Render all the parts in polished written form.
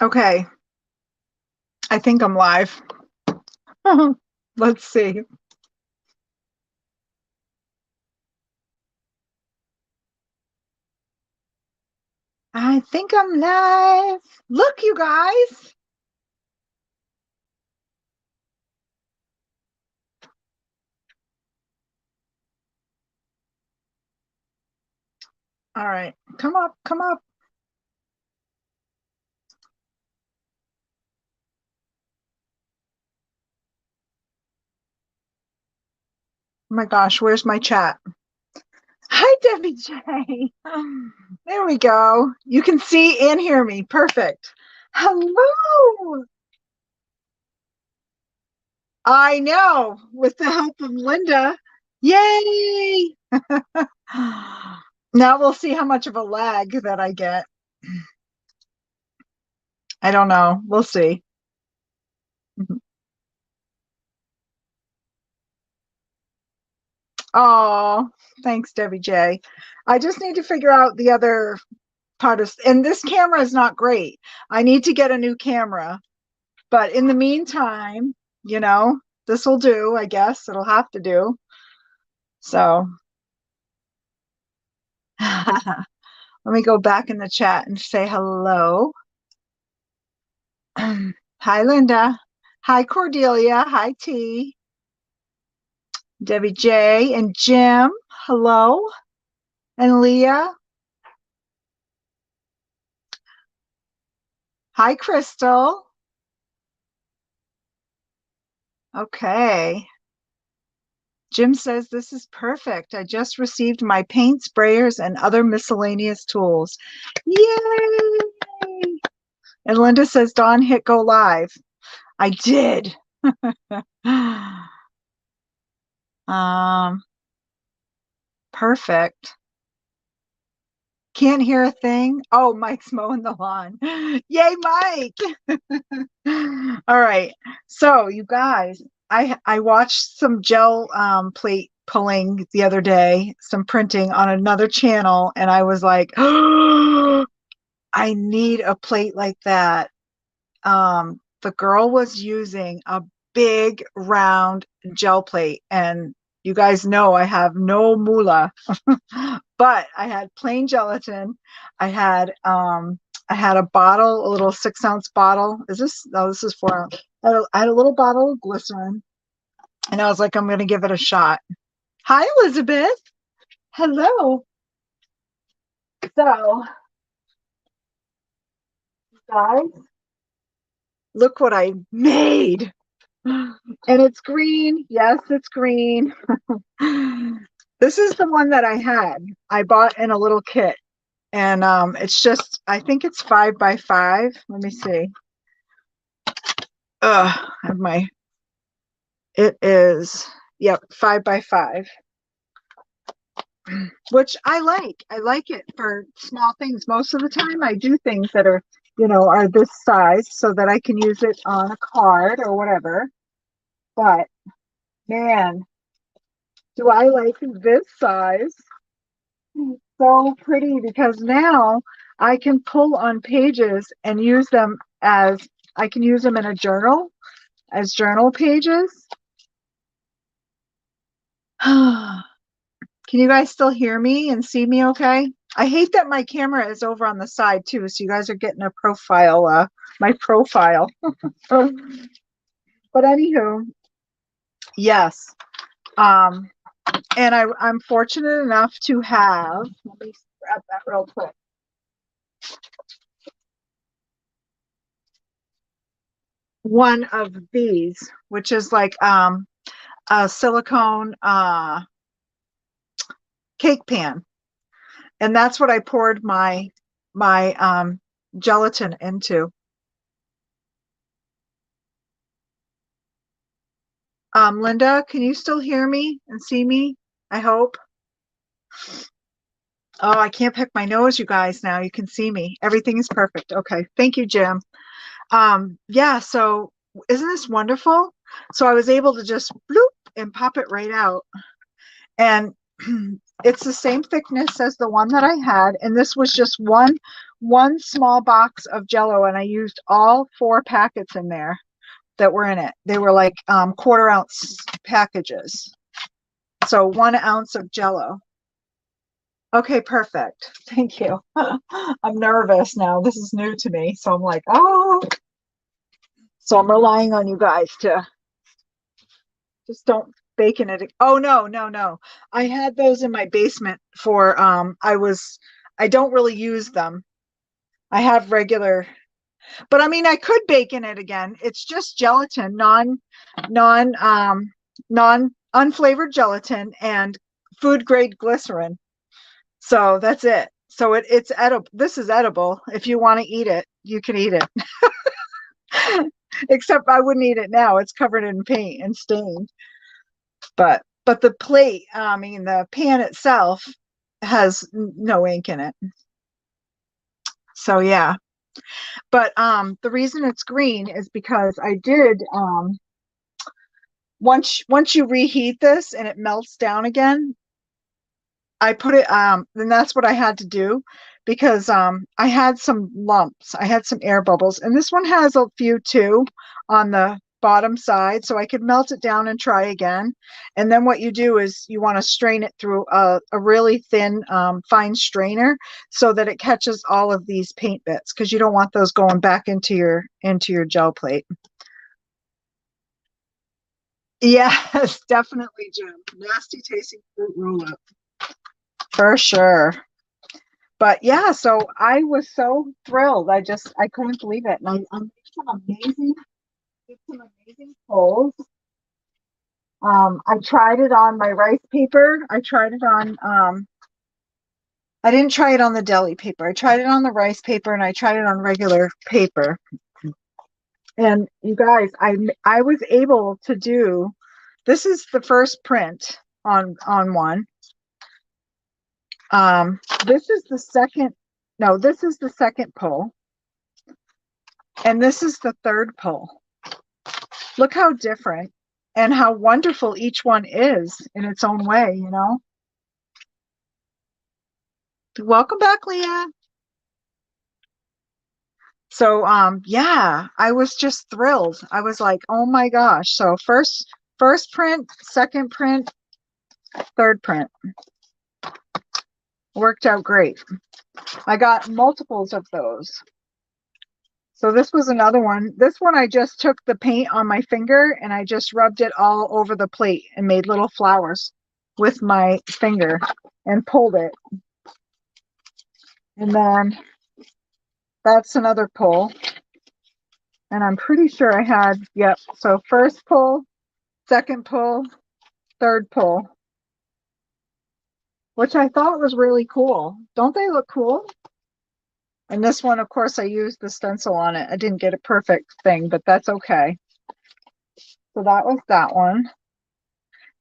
Okay, I think I'm live. Let's see. I think I'm live. Look, you guys. All right, come up, come up. Oh my gosh, where's my chat? Hi, Debbie J. There we go. You can see and hear me. Perfect. Hello. I know, with the help of Linda. Yay. Now we'll see how much of a lag that I get. I don't know. We'll see. Oh, thanks, Debbie J. I just need to figure out the other part of, and this camera is not great. I need to get a new camera. But in the meantime, you know, this will do, I guess. It'll have to do. So let me go back in the chat and say hello. Hi, Linda. Hi, Cordelia. Hi, T. Debbie J. And Jim. Hello. And Leah. Hi, Crystal. Okay. Jim says this is perfect. I just received my paint sprayers and other miscellaneous tools. Yay! And Linda says, Dawn, hit go live. I did. um, perfect. Can't hear a thing. Oh, Mike's mowing the lawn. Yay, Mike. All right. So you guys, I watched some gel plate pulling the other day, some printing on another channel, and I was like, oh, I need a plate like that. The girl was using a big round gel plate, and you guys know I have no moolah, but I had plain gelatin. I had a bottle, a little 6-ounce bottle. Is this? No, this is 4 ounce. I had a little bottle of glycerin, and I was like, I'm going to give it a shot. Hi, Elizabeth. Hello. So, guys, look what I made. And it's green. Yes, it's green. This is the one that I had. I bought in a little kit. And it's just, I think it's 5x5. Let me see. I have my, it is, yep, 5x5, which I like. I like it for small things. Most of the time I do things that are, are this size so that I can use it on a card or whatever. But man, do I like this size? So pretty because now I can pull on pages and use them as, I can use them in a journal as journal pages. Can you guys still hear me and see me okay? I hate that my camera is over on the side too, so you guys are getting a profile, my profile. But anywho, yes. And I'm fortunate enough to have, let me grab that real quick. One of these, which is like a silicone cake pan. And that's what I poured my gelatin into. Linda, can you still hear me and see me? I hope. Oh, I can't pick my nose, you guys, now. You can see me. Everything is perfect. Okay. Thank you, Jim. Yeah, so isn't this wonderful? So I was able to just bloop and pop it right out. And it's the same thickness as the one that I had. And this was just one small box of Jello, and I used all 4 packets in there that were in it. They were like 1/4 ounce packages. So 1 ounce of Jello. Okay, perfect. Thank you. I'm nervous now. This is new to me. So I'm like, oh. So I'm relying on you guys to just don't bake in it. Oh, no, no, no. I had those in my basement for, I don't really use them. I have regular, but I mean, I could bake in it again. It's just gelatin, non unflavored gelatin and food grade glycerin. So that's it. So it's edible. This is edible. If you want to eat it, you can eat it. Except I wouldn't eat it now. It's covered in paint and stained. But the plate, I mean, the pan itself has no ink in it. So yeah. But the reason it's green is because I did once you reheat this and it melts down again, I put it then that's what I had to do because I had some lumps. I had some air bubbles, and this one has a few too on the bottom side, so I could melt it down and try again. And then what you do is you want to strain it through a really thin fine strainer so that it catches all of these paint bits, because you don't want those going back into your gel plate. Yes, definitely, Jim. Nasty tasting fruit roll up. For sure. But yeah, so I was so thrilled. I couldn't believe it. And I made some amazing polls. I tried it on my rice paper. I tried it on I didn't try it on the deli paper. I tried it on the rice paper, and I tried it on regular paper. And you guys, I was able to do, this is the first print on one. This is the second, no, this is the second pull. And this is the third pull. Look how different and how wonderful each one is in its own way, you know? Welcome back, Leah. So, yeah, I was just thrilled. I was like, oh my gosh. So first print, second print, third print. Worked out great. I got multiples of those. So this was another one. This one, I just took the paint on my finger and I just rubbed it all over the plate and made little flowers with my finger and pulled it. And then that's another pull. And I'm pretty sure I had, yep. So first pull, second pull, third pull, which I thought was really cool. Don't they look cool? And this one, of course, I used the stencil on it. I didn't get a perfect thing, but that's okay. So that was that one.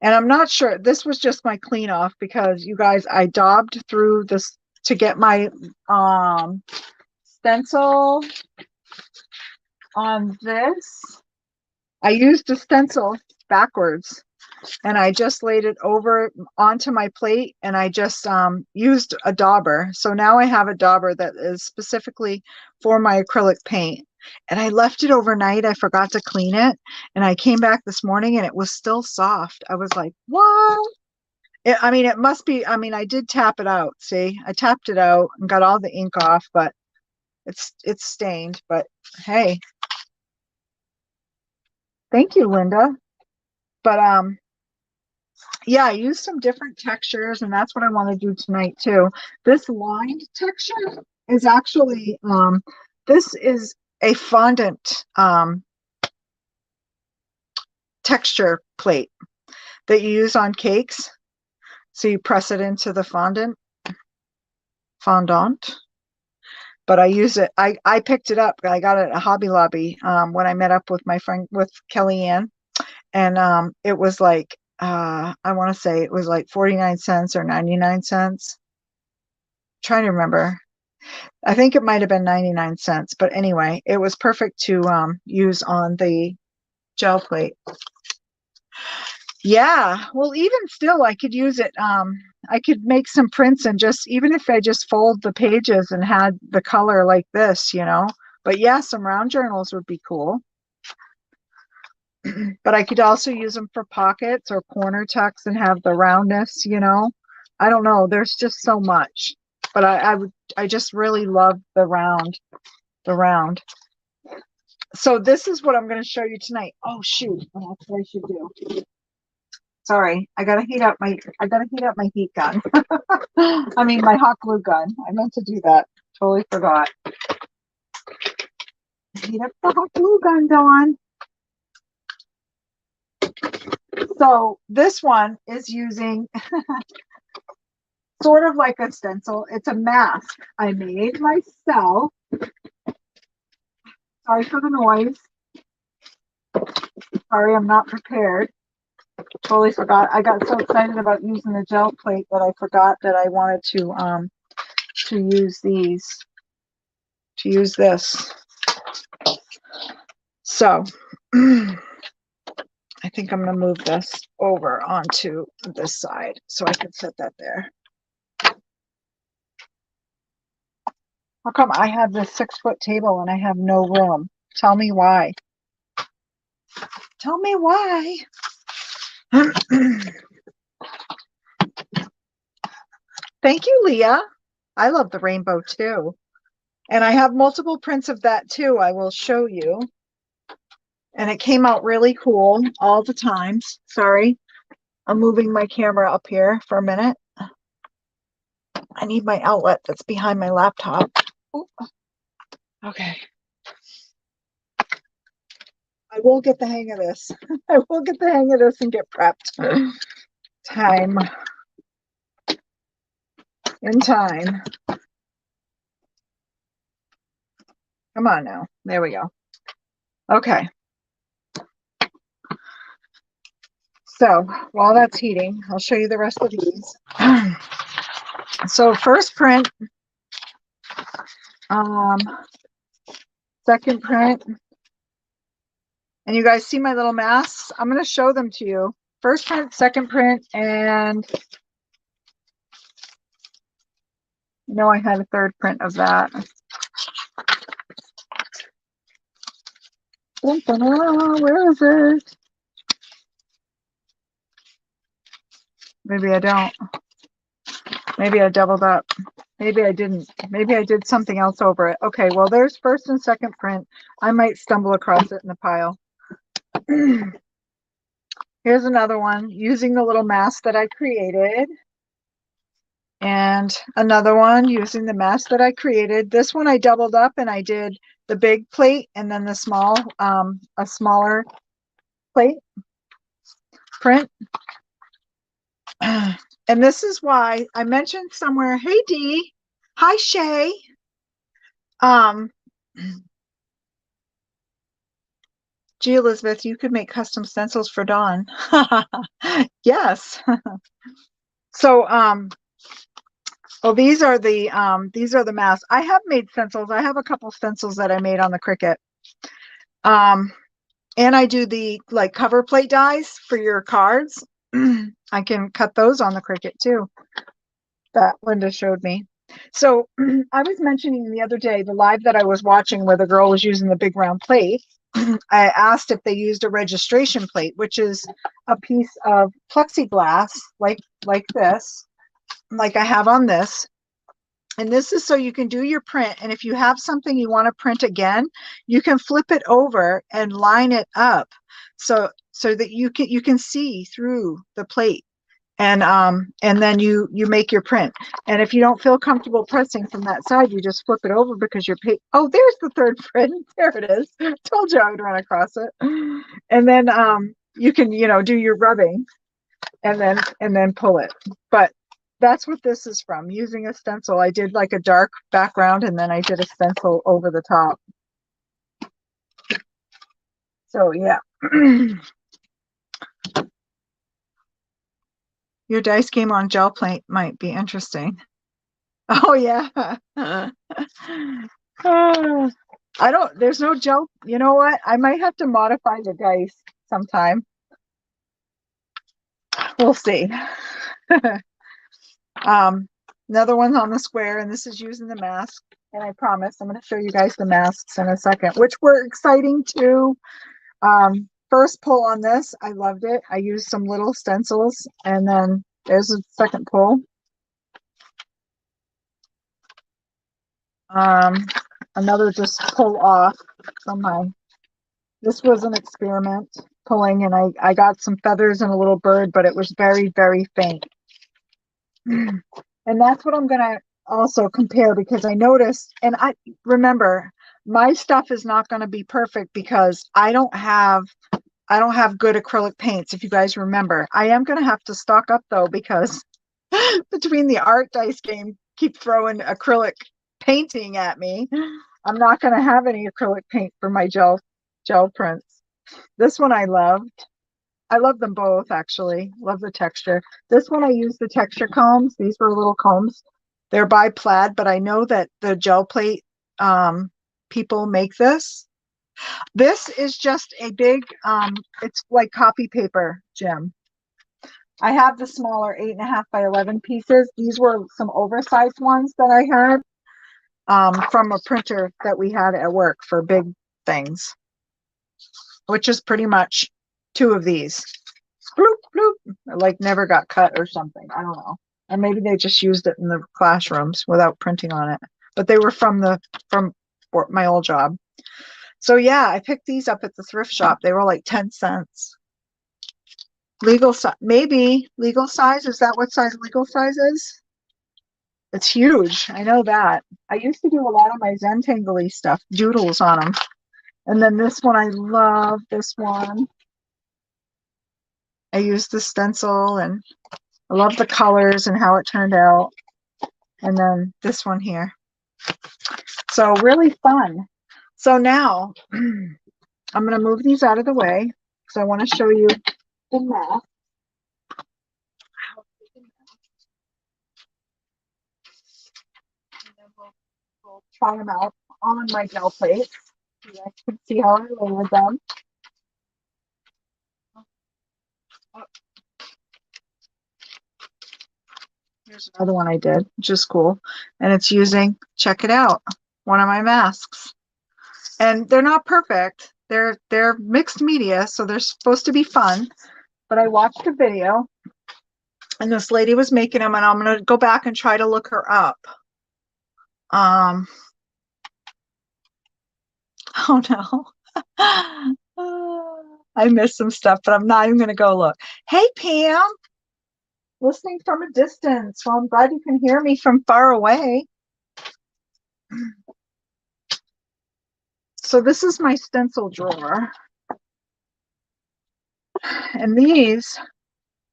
And I'm not sure, this was just my clean off because you guys, I daubed through this to get my stencil on this. I used a stencil backwards and I just laid it over onto my plate, and I just used a dauber. So now I have a dauber that is specifically for my acrylic paint. And I left it overnight. I forgot to clean it. And I came back this morning and it was still soft. I was like, what? I mean, it must be, I mean, I did tap it out. See, I tapped it out and got all the ink off, but it's stained. But hey, thank you, Linda. But yeah, I used some different textures, and that's what I want to do tonight too. This lined texture is actually this is a fondant texture plate that you use on cakes. So you press it into the fondant. But I use it, I picked it up. I got it at Hobby Lobby when I met up with my friend, with Kellyanne. And it was like, I want to say it was like 49 cents or 99 cents. I'm trying to remember. I think it might have been 99 cents. But anyway, it was perfect to use on the gel plate. Yeah, well, even still, I could use it. I could make some prints and just, even if I just fold the pages and had the color like this, you know. But yeah, some round journals would be cool. But I could also use them for pockets or corner tucks and have the roundness, you know. I don't know. There's just so much. But I just really love the round. So this is what I'm going to show you tonight. Oh shoot, that's what I should do. Sorry, I gotta heat up my heat gun. I mean my hot glue gun. I meant to do that. Totally forgot. Heat up the hot glue gun, Dawn. So this one is using sort of like a stencil. It's a mask I made myself. Sorry for the noise. Sorry, I'm not prepared. Totally forgot. I got so excited about using the gel plate that I forgot that I wanted to use this. So I think I'm going to move this over onto this side so I can set that there. How come I have this 6-foot table and I have no room? Tell me why. Tell me why. Thank you, Leah. I love the rainbow too. And I have multiple prints of that too. I will show you. And it came out really cool all the times. Sorry, I'm moving my camera up here for a minute. I need my outlet that's behind my laptop. Ooh. Okay. I will get the hang of this. I will get the hang of this and get prepped. Time. In time. Come on now. There we go. Okay. So while that's heating, I'll show you the rest of these. So first print, second print, and you guys see my little masks? I'm going to show them to you. First print, second print, and you know I had a third print of that. Where is it? Maybe I don't. Maybe I doubled up. Maybe I didn't. Maybe I did something else over it. Okay, well, there's first and second print. I might stumble across it in the pile. Here's another one using the little mask that I created. And another one using the mask that I created. This one I doubled up and I did the big plate and then the small, a smaller plate print. And this is why I mentioned somewhere, hey Dee, hi Shay. Gee, Elizabeth, you could make custom stencils for Dawn. Yes. So, well, these are the masks. I have made stencils. I have a couple stencils that I made on the Cricut. And I do the like cover plate dies for your cards. I can cut those on the Cricut too. That Linda showed me. So I was mentioning the other day, the live that I was watching where the girl was using the big round plate. I asked if they used a registration plate, which is a piece of plexiglass like this, like I have on this. And this is so you can do your print. And if you have something you want to print again, you can flip it over and line it up so that you can see through the plate. And then you make your print. And if you don't feel comfortable pressing from that side, you just flip it over because you're oh, there's the third print. There it is. Told you I would run across it. And then you can do your rubbing and then pull it. But that's what this is from. Using a stencil, I did like a dark background and then I did a stencil over the top. So yeah. Your dice game on gel plate might be interesting. Oh yeah. There's no gel. You know what? I might have to modify the dice sometime. We'll see. Um, Another one on the square, and this is using the mask. And I promise I'm going to show you guys the masks in a second, which were exciting too. First pull on this, I loved it. I used some little stencils, and then there's a second pull. Another just pull off from my, this was an experiment pulling, and I got some feathers and a little bird, but it was very, very faint. And that's what I'm going to also compare, because I noticed, and I remember my stuff is not going to be perfect because I don't have good acrylic paints. If you guys remember, I am going to have to stock up though, because between the art dice game keep throwing acrylic painting at me, I'm not going to have any acrylic paint for my gel prints. This one I loved. I love them both, actually. Love the texture. This one I used the texture combs. These were little combs. They're by Plaid, but I know that the gel plate people make this. This is just a big, it's like copy paper, Jim. I have the smaller 8.5 by 11 pieces. These were some oversized ones that I had from a printer that we had at work for big things, which is pretty much 2 of these. Bloop, bloop. Like never got cut or something. I don't know. Or maybe they just used it in the classrooms without printing on it. But they were from my old job. So yeah, I picked these up at the thrift shop. They were like 10 cents. Legal size, maybe legal size. Is that what size legal size is? It's huge. I know that. I used to do a lot of my Zentangle stuff, doodles on them. And then this one, I love this one. I used the stencil, and I love the colors and how it turned out. And then this one here. So really fun. So now I'm going to move these out of the way because I want to show you the mask. And then we'll try them out on my gel plate. You guys can see how I layered them. Here's another one I did, which is cool. And it's using, check it out, one of my masks. And they're not perfect. They're mixed media, so they're supposed to be fun. But I watched a video, and this lady was making them, and I'm going to go back and try to look her up. Oh no. I missed some stuff, but I'm not even going to go look. Hey, Pam. Listening from a distance. Well, I'm glad you can hear me from far away. So this is my stencil drawer. And these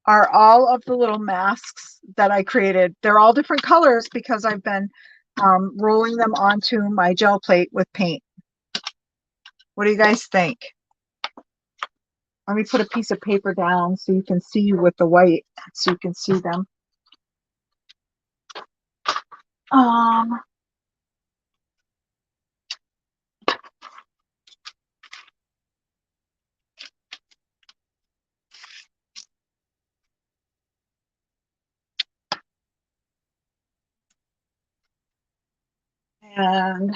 are all of the little masks that I created. They're all different colors because I've been rolling them onto my gel plate with paint. What do you guys think? Let me put a piece of paper down so you can see with the white, so you can see them. And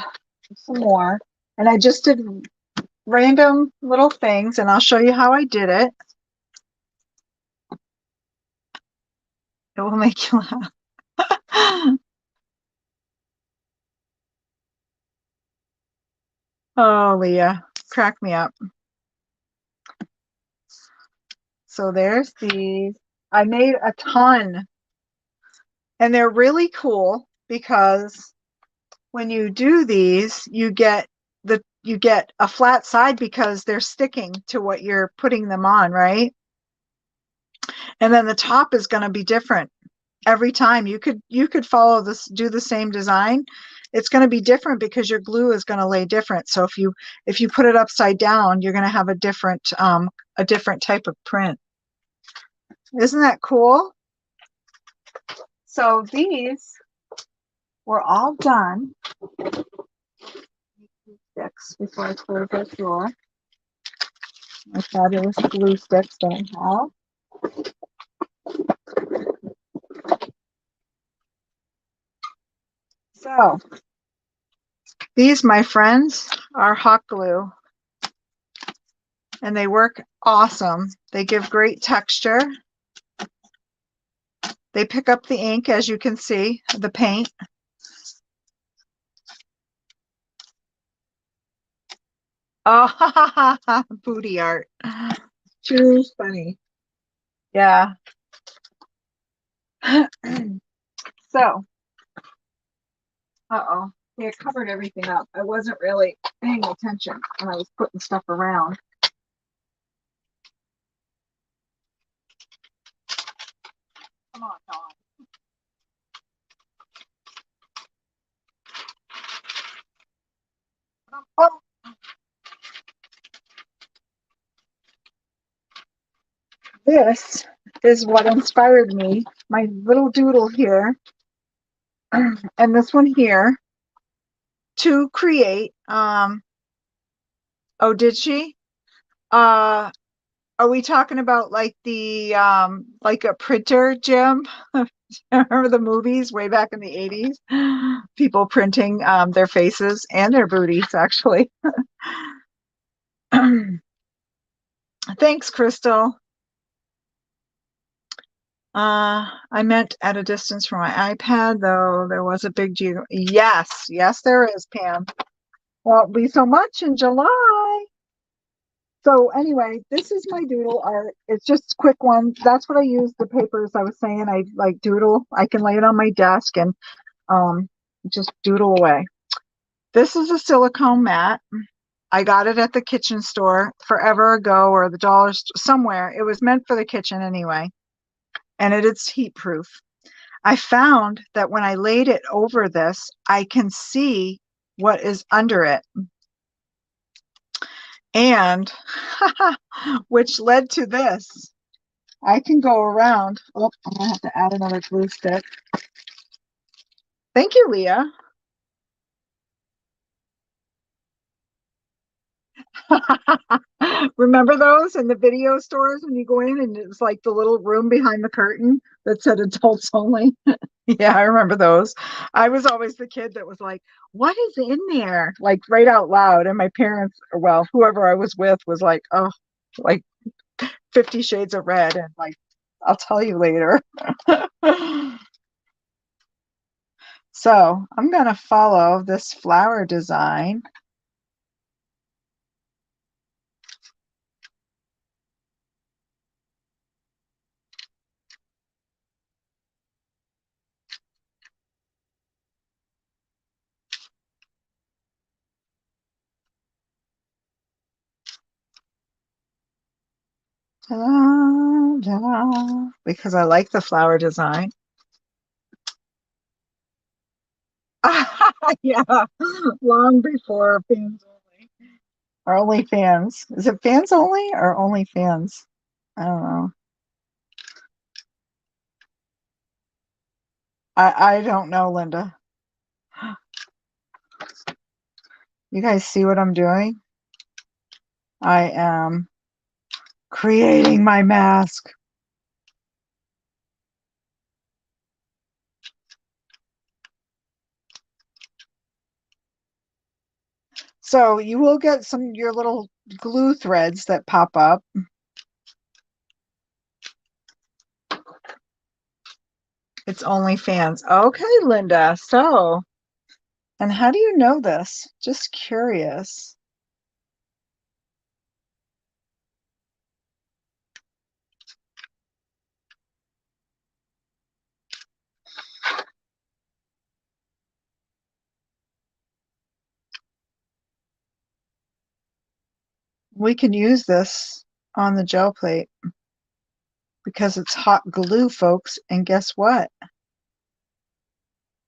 some more. And I just did random little things, and I'll show you how I did it. It will make you laugh. Oh, Leah, crack me up. So there's these. I made a ton, and they're really cool because when you do these, you get a flat side because they're sticking to what you're putting them on, right? And then the top is going to be different every time. You could follow this, do the same design. It's going to be different because your glue is going to lay different. So if you put it upside down, you're going to have a different type of print. Isn't that cool? So these were all done. Sticks before I close this drawer. My fabulous glue sticks that I have. So these, my friends, are hot glue, and they work awesome. They give great texture. They pick up the ink, as you can see, the paint. Oh, booty art. Too funny. Yeah. So, uh-oh. It covered everything up. I wasn't really paying attention when I was putting stuff around. Come on, Dawn. Oh, this is what inspired me. My little doodle here, and this one here, to create. Oh, did she? Uh, are we talking about like the like a printer, Jim? Remember the movies way back in the 80s? People printing their faces and their booties, actually. Thanks, Crystal. I meant at a distance from my iPad, though there was a big geo. Yes, yes, there is, Pam. Well, it'll be so much in July. So anyway, this is my doodle art. It's just a quick one. That's what I use the papers I was saying. I like doodle. I can lay it on my desk and um, just doodle away. This is a silicone mat. I got it at the kitchen store forever ago, or the dollar somewhere. It was meant for the kitchen anyway, and it is heat proof. I found that when I laid it over this, I can see what is under it. And which led to this. I can go around. Oh, I'm gonna have to add another glue stick. Thank you, Leah. Remember those in the video stores when you go in and it was like the little room behind the curtain that said adults only? Yeah, I remember those. I was always the kid that was like, what is in there? Like right out loud. And my parents, well, whoever I was with was like, oh, like 50 Shades of Red. And like, I'll tell you later. So I'm going to follow this flower design. Ta-da, ta-da, because I like the flower design. Yeah, long before fans only or only fans. Is it fans only or only fans? I don't know. I don't know, Linda. You guys see what I'm doing? I am creating my mask. So you will get some your little glue threads that pop up. It's only fans. Okay, Linda. So, and how do you know this? Just curious. We can use this on the gel plate because it's hot glue, folks. And guess what?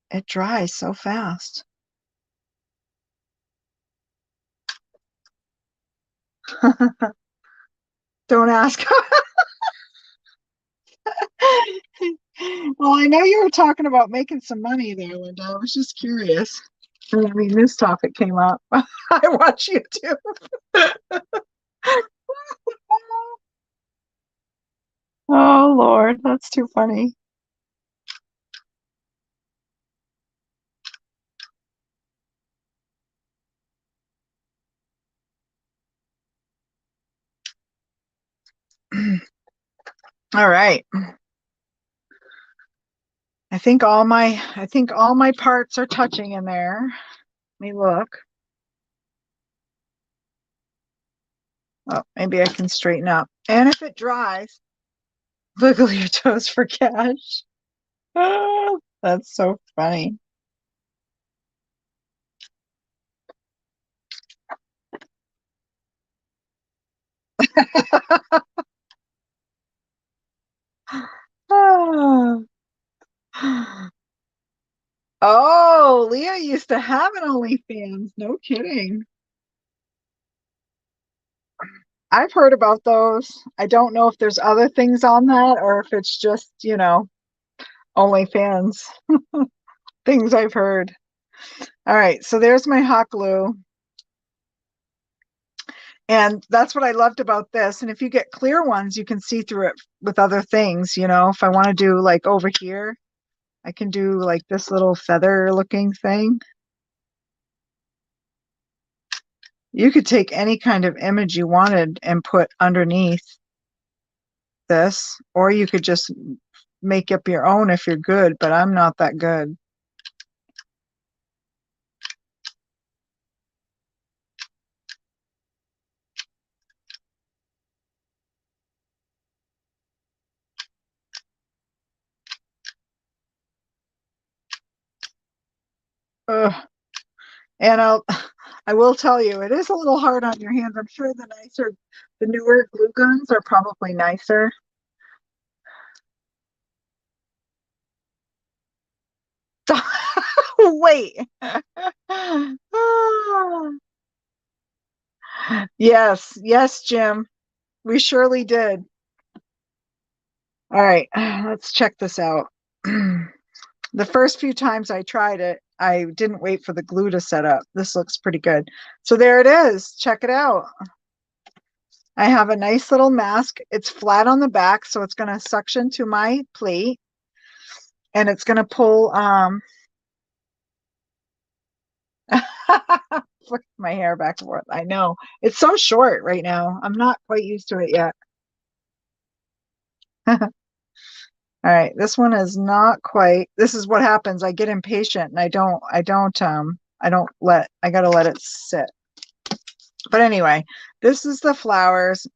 It dries so fast. Don't ask. Well, I know you were talking about making some money there, Linda. I was just curious. I mean, this topic came up. I watch YouTube. Oh, Lord, that's too funny. All right. I think all my parts are touching in there. Let me look. Oh, maybe I can straighten up. And if it dries, wiggle your toes for cash. Oh, that's so funny. Oh, oh, Leah used to have an OnlyFans. No kidding. I've heard about those. I don't know if there's other things on that or if it's just, OnlyFans things I've heard. All right, so there's my hot glue. And that's what I loved about this. And if you get clear ones, you can see through it with other things. If I want to do like over here, I can do like this little feather looking thing. You could take any kind of image you wanted and put underneath this, or you could just make up your own if you're good, but I'm not that good. Ugh. And I will tell you, it is a little hard on your hands. I'm sure the newer glue guns are probably nicer. Wait. Yes, yes, Jim. We surely did. All right, let's check this out. The first few times I tried it, I didn't wait for the glue to set up. This looks pretty good. So there it is. Check it out. I have a nice little mask. It's flat on the back, so it's going to suction to my plate and it's going to pull flick my hair back and forth. I know. It's so short right now. I'm not quite used to it yet. All right, this one is not quite. This is what happens. I get impatient and I gotta let it sit. But anyway, this is the flowers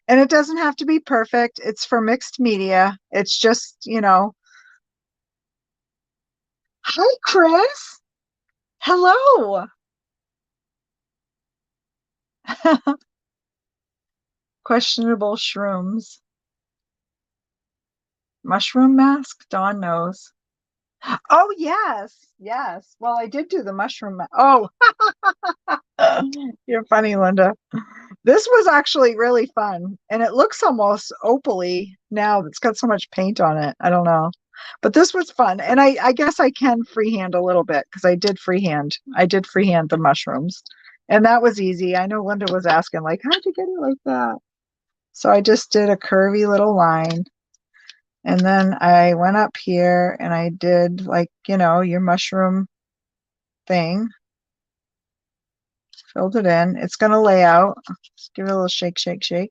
and it doesn't have to be perfect. It's for mixed media. It's just, hi, Chris. Hello. Questionable shrooms. Mushroom mask? Dawn knows. Oh, yes. Yes. Well, I did do the mushroom. Oh, you're funny, Linda. This was actually really fun. And it looks almost opally now. It's got so much paint on it. I don't know. But this was fun. And I guess I can freehand a little bit because I did freehand. I did freehand the mushrooms. And that was easy. I know Linda was asking, like, how'd you get it like that? So I just did a curvy little line. And then I went up here and I did like, your mushroom thing, filled it in. It's going to lay out. Just give it a little shake, shake, shake.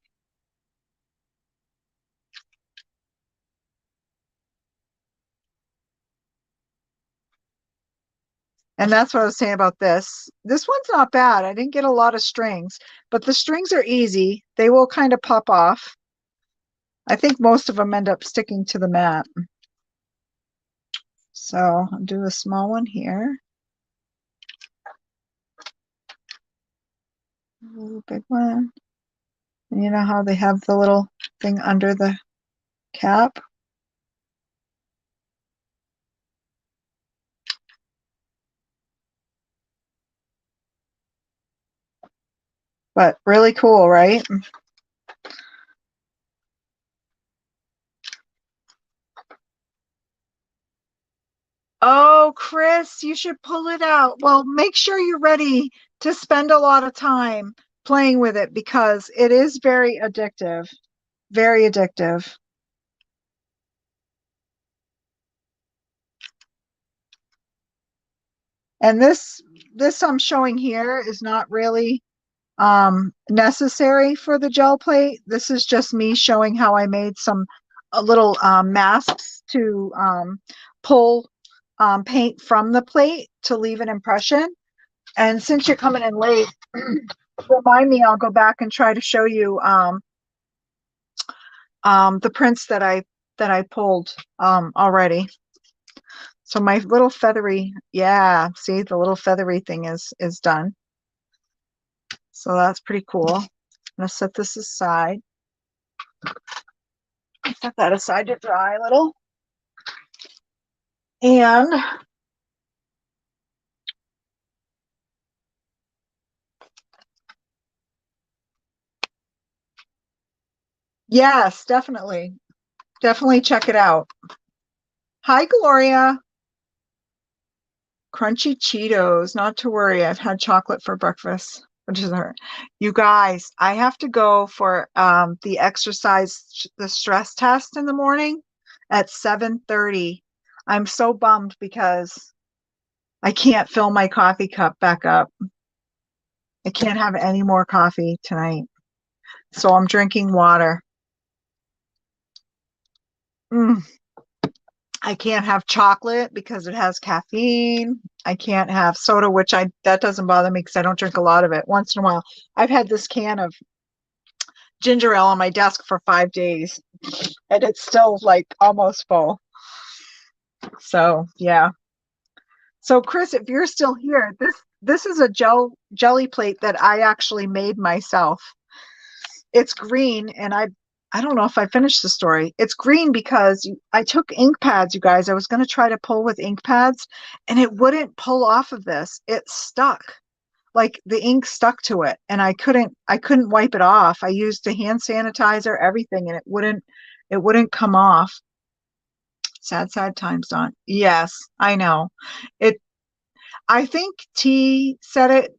And that's what I was saying about this. This one's not bad. I didn't get a lot of strings, but the strings are easy. They will kind of pop off. I think most of them end up sticking to the mat. So I'll do a small one here. A little big one. And you know how they have the little thing under the cap? But really cool, right? Oh, Chris, you should pull it out. Well, make sure you're ready to spend a lot of time playing with it because it is very addictive. Very addictive. And this I'm showing here is not really necessary for the gel plate. This is just me showing how I made some little masks to pull paint from the plate to leave an impression. And since you're coming in late, remind me, I'll go back and try to show you the prints that I pulled already. So my little feathery, yeah, see, the little feathery thing is done. So that's pretty cool. I'm gonna set this aside. Set that aside to dry a little. And yes, definitely. Definitely check it out. Hi, Gloria. Crunchy Cheetos. Not to worry. I've had chocolate for breakfast. Which is her. You guys, I have to go for the exercise, the stress test in the morning at 7:30. I'm so bummed because I can't fill my coffee cup back up. I can't have any more coffee tonight. So I'm drinking water. Mm. I can't have chocolate because it has caffeine. I can't have soda, which that doesn't bother me because I don't drink a lot of it. Once in a while, I've had this can of ginger ale on my desk for 5 days, and it's still like almost full. So yeah. So Chris, if you're still here, this is a jelly plate that I actually made myself. It's green, and I don't know if I finished the story. It's green because I took ink pads, you guys. I was going to try to pull with ink pads, and it wouldn't pull off of this. It stuck. Like the ink stuck to it, and I couldn't wipe it off. I used the hand sanitizer, everything, and it wouldn't come off. Sad times, Don. Yes, I know. It I think T said it.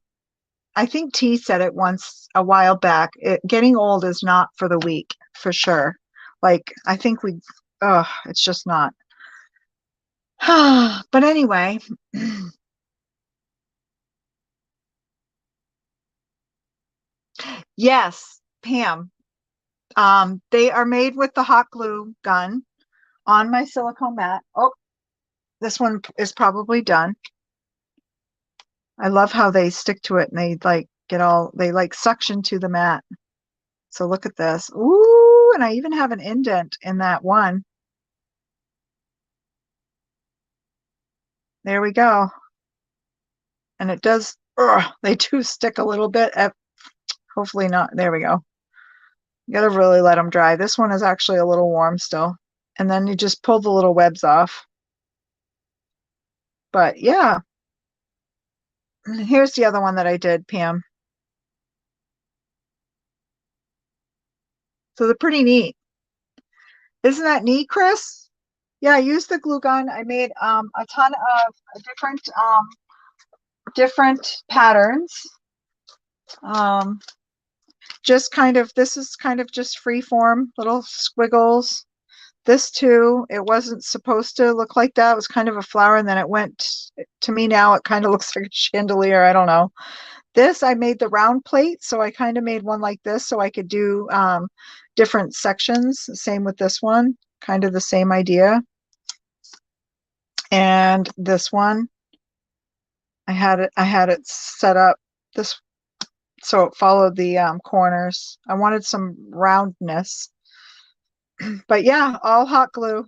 I think T said it once a while back. Getting old is not for the weak, for sure. Like I think it's just not. But anyway, yes, Pam. They are made with the hot glue gun on my silicone mat. Oh, this one is probably done. I love how they stick to it and they like suction to the mat. So look at this. Ooh, and I even have an indent in that one. There we go. And it does, they do stick a little bit. Hopefully not. There we go. You gotta really let them dry. This one is actually a little warm still. And then you just pull the little webs off. But yeah, here's the other one that I did, Pam. So they're pretty neat. Isn't that neat, Chris? Yeah, I used the glue gun. I made a ton of different patterns. Um, this is kind of just free form, little squiggles. This too, it wasn't supposed to look like that. It was kind of a flower, and then it went, to me now, it kind of looks like a chandelier. I don't know. This, I made the round plate, so I kind of made one like this so I could do different sections. Same with this one, kind of the same idea. And this one, I had it set up this so it followed the corners. I wanted some roundness, but yeah, all hot glue.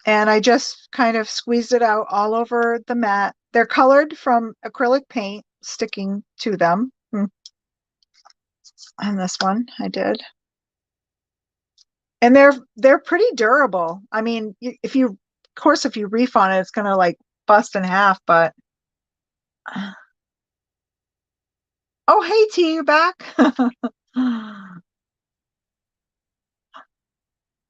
And I just kind of squeezed it out all over the mat. They're colored from acrylic paint sticking to them. And this one I did. And they're pretty durable. I mean, of course, if you reef on it, it's gonna like bust in half, but oh, hey T, you back?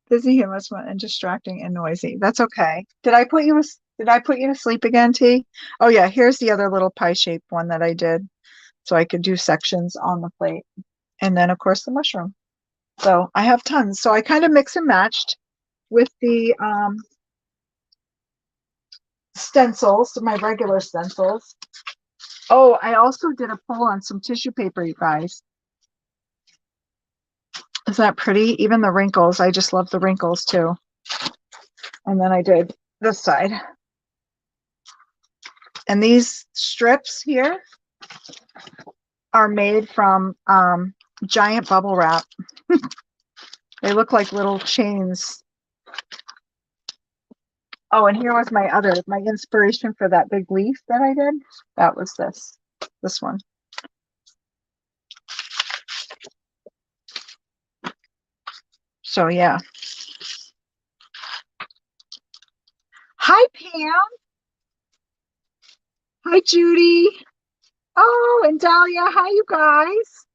Busy here, much fun and distracting and noisy. That's okay. Did I put you to sleep again, T? Oh yeah, here's the other little pie-shaped one that I did. So I could do sections on the plate. And then of course the mushroom. So I have tons. So I kind of mix and matched with the stencils, my regular stencils. Oh, I also did a pull on some tissue paper, you guys. Isn't that pretty? Even the wrinkles. I just love the wrinkles too. And then I did this side. And these strips here are made from giant bubble wrap. They look like little chains. Oh, and here was my inspiration for that big leaf that I did. That was this one. So yeah. Hi, Pam. Hi, Judy. Oh, and Dahlia. Hi, you guys.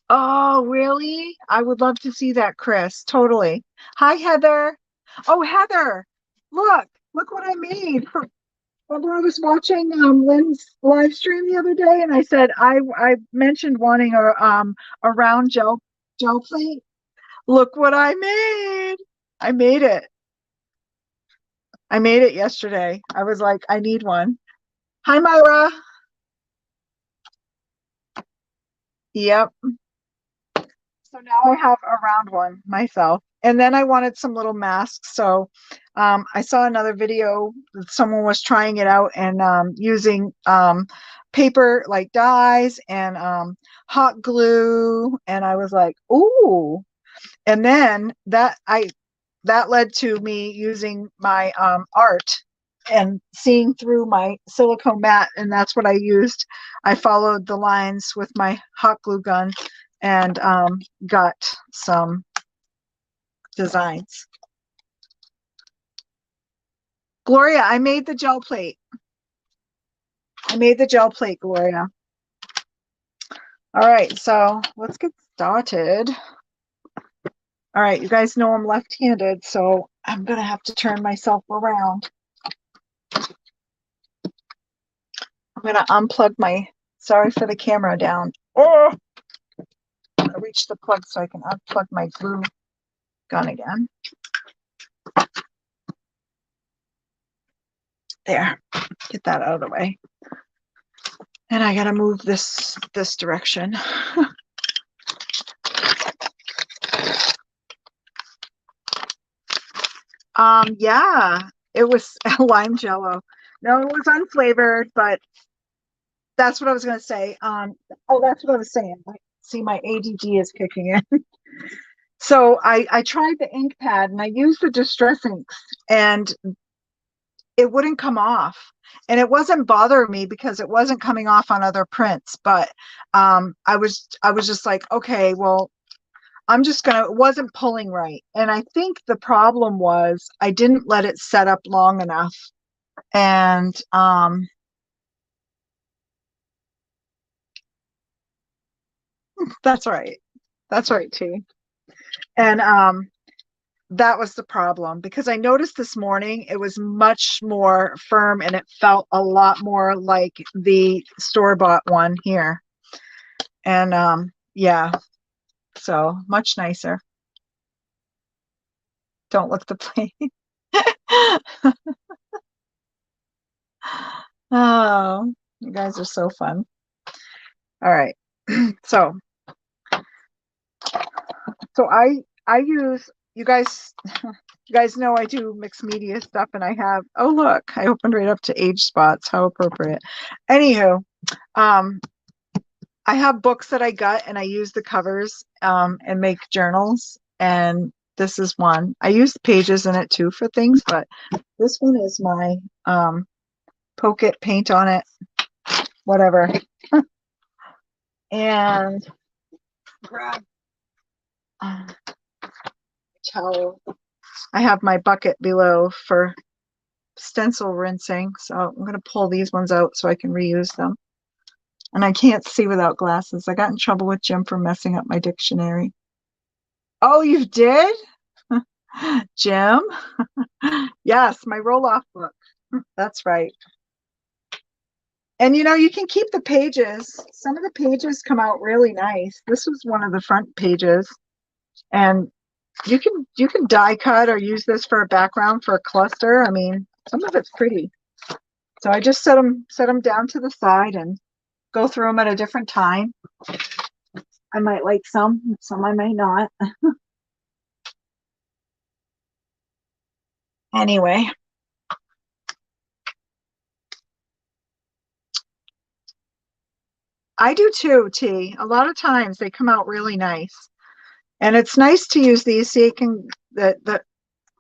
Oh, really? I would love to see that, Chris. Totally. Hi, Heather. Oh, Heather, look what I made. Remember I was watching Lynn's live stream the other day, and I said I mentioned wanting a round gel plate. Look what I made. I made it. I made it yesterday. I was like, I need one. Hi, Myra. Yep. So now I have a round one myself. And then I wanted some little masks. So I saw another video that someone was trying it out and using paper like dyes and hot glue. And I was like, ooh. And then that led to me using my art and seeing through my silicone mat, and that's what I used. I followed the lines with my hot glue gun and got some designs. Gloria, I made the gel plate. I made the gel plate, Gloria. All right, so let's get started. All right, you guys know I'm left-handed, so I'm gonna have to turn myself around. I'm gonna unplug sorry for the camera down. Oh, I reached the plug so I can unplug my glue gun again. There, get that out of the way. And I gotta move this direction. Yeah, it was lime jello. No, it was unflavored, but that's what I was gonna say. Oh, that's what I was saying. See, my ADD is kicking in. So I tried the ink pad and I used the distress inks and it wouldn't come off. And it wasn't bothering me because it wasn't coming off on other prints. But I was just like, okay, well, it wasn't pulling right. And I think the problem was I didn't let it set up long enough. And that's right. That's right, T. And that was the problem because I noticed this morning it was much more firm and it felt a lot more like the store-bought one here. And yeah, so much nicer. Don't lick the plate. Oh, you guys are so fun. All right. So I use you guys know I do mixed media stuff and I have look, I opened right up to age spots. How appropriate. Anywho, I have books that I got and I use the covers and make journals, and this is one. I use pages in it too for things, but this one is my poke it, paint on it, whatever. And grab towel. I have my bucket below for stencil rinsing, so I'm going to pull these ones out so I can reuse them. And I can't see without glasses. I got in trouble with Jim for messing up my dictionary. Oh, you did? Jim? Yes, my roll-off book. That's right. And you can keep the pages. Some of the pages come out really nice. This was one of the front pages. And you can die cut or use this for a background for a cluster. I mean, some of it's pretty. So I just set them down to the side and go through them at a different time. I might like some I might not. Anyway, I do too, T. A lot of times they come out really nice. And it's nice to use these so you can the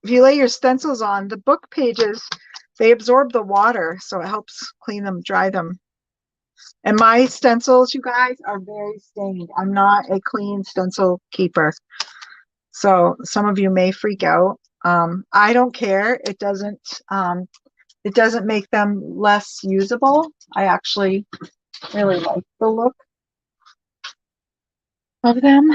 if you lay your stencils on, the book pages, they absorb the water, so it helps clean them, dry them. And my stencils, you guys, are very stained. I'm not a clean stencil keeper. So some of you may freak out. I don't care. It doesn't make them less usable. I actually really like the look of them.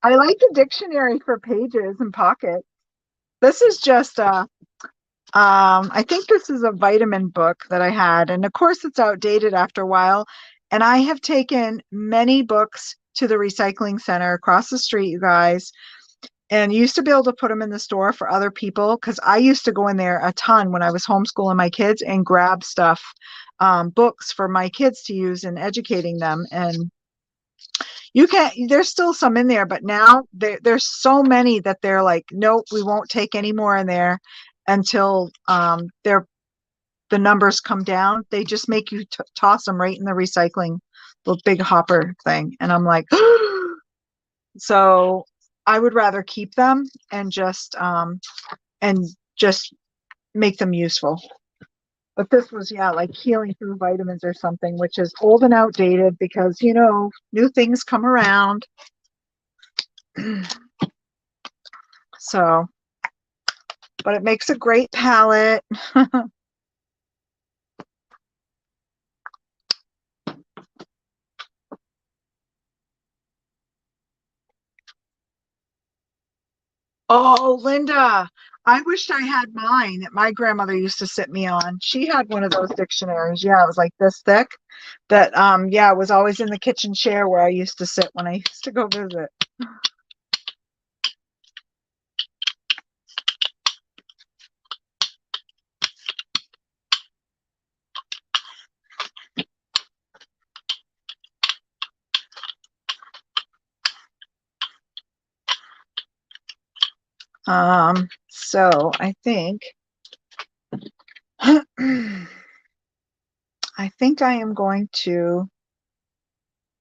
I like the dictionary for pages and pockets. This is just I think this is a vitamin book that I had, and of course it's outdated after a while. And I have taken many books to the recycling center across the street, you guys, and used to be able to put them in the store for other people because I used to go in there a ton when I was homeschooling my kids and grab stuff, books for my kids to use in educating them. And you can there's still some in there, but now there's so many that they're like, nope, we won't take any more in there until the numbers come down. They just make you toss them right in the recycling, the big hopper thing. And I'm like, so I would rather keep them and just make them useful. But this was, yeah, like healing through vitamins or something, which is old and outdated because, new things come around. So, but it makes a great palette. Oh, Linda, I wished I had mine that my grandmother used to sit me on. She had one of those dictionaries. Yeah, it was like this thick that yeah, it was always in the kitchen chair where I used to sit when I used to go visit. So I think I think I am going to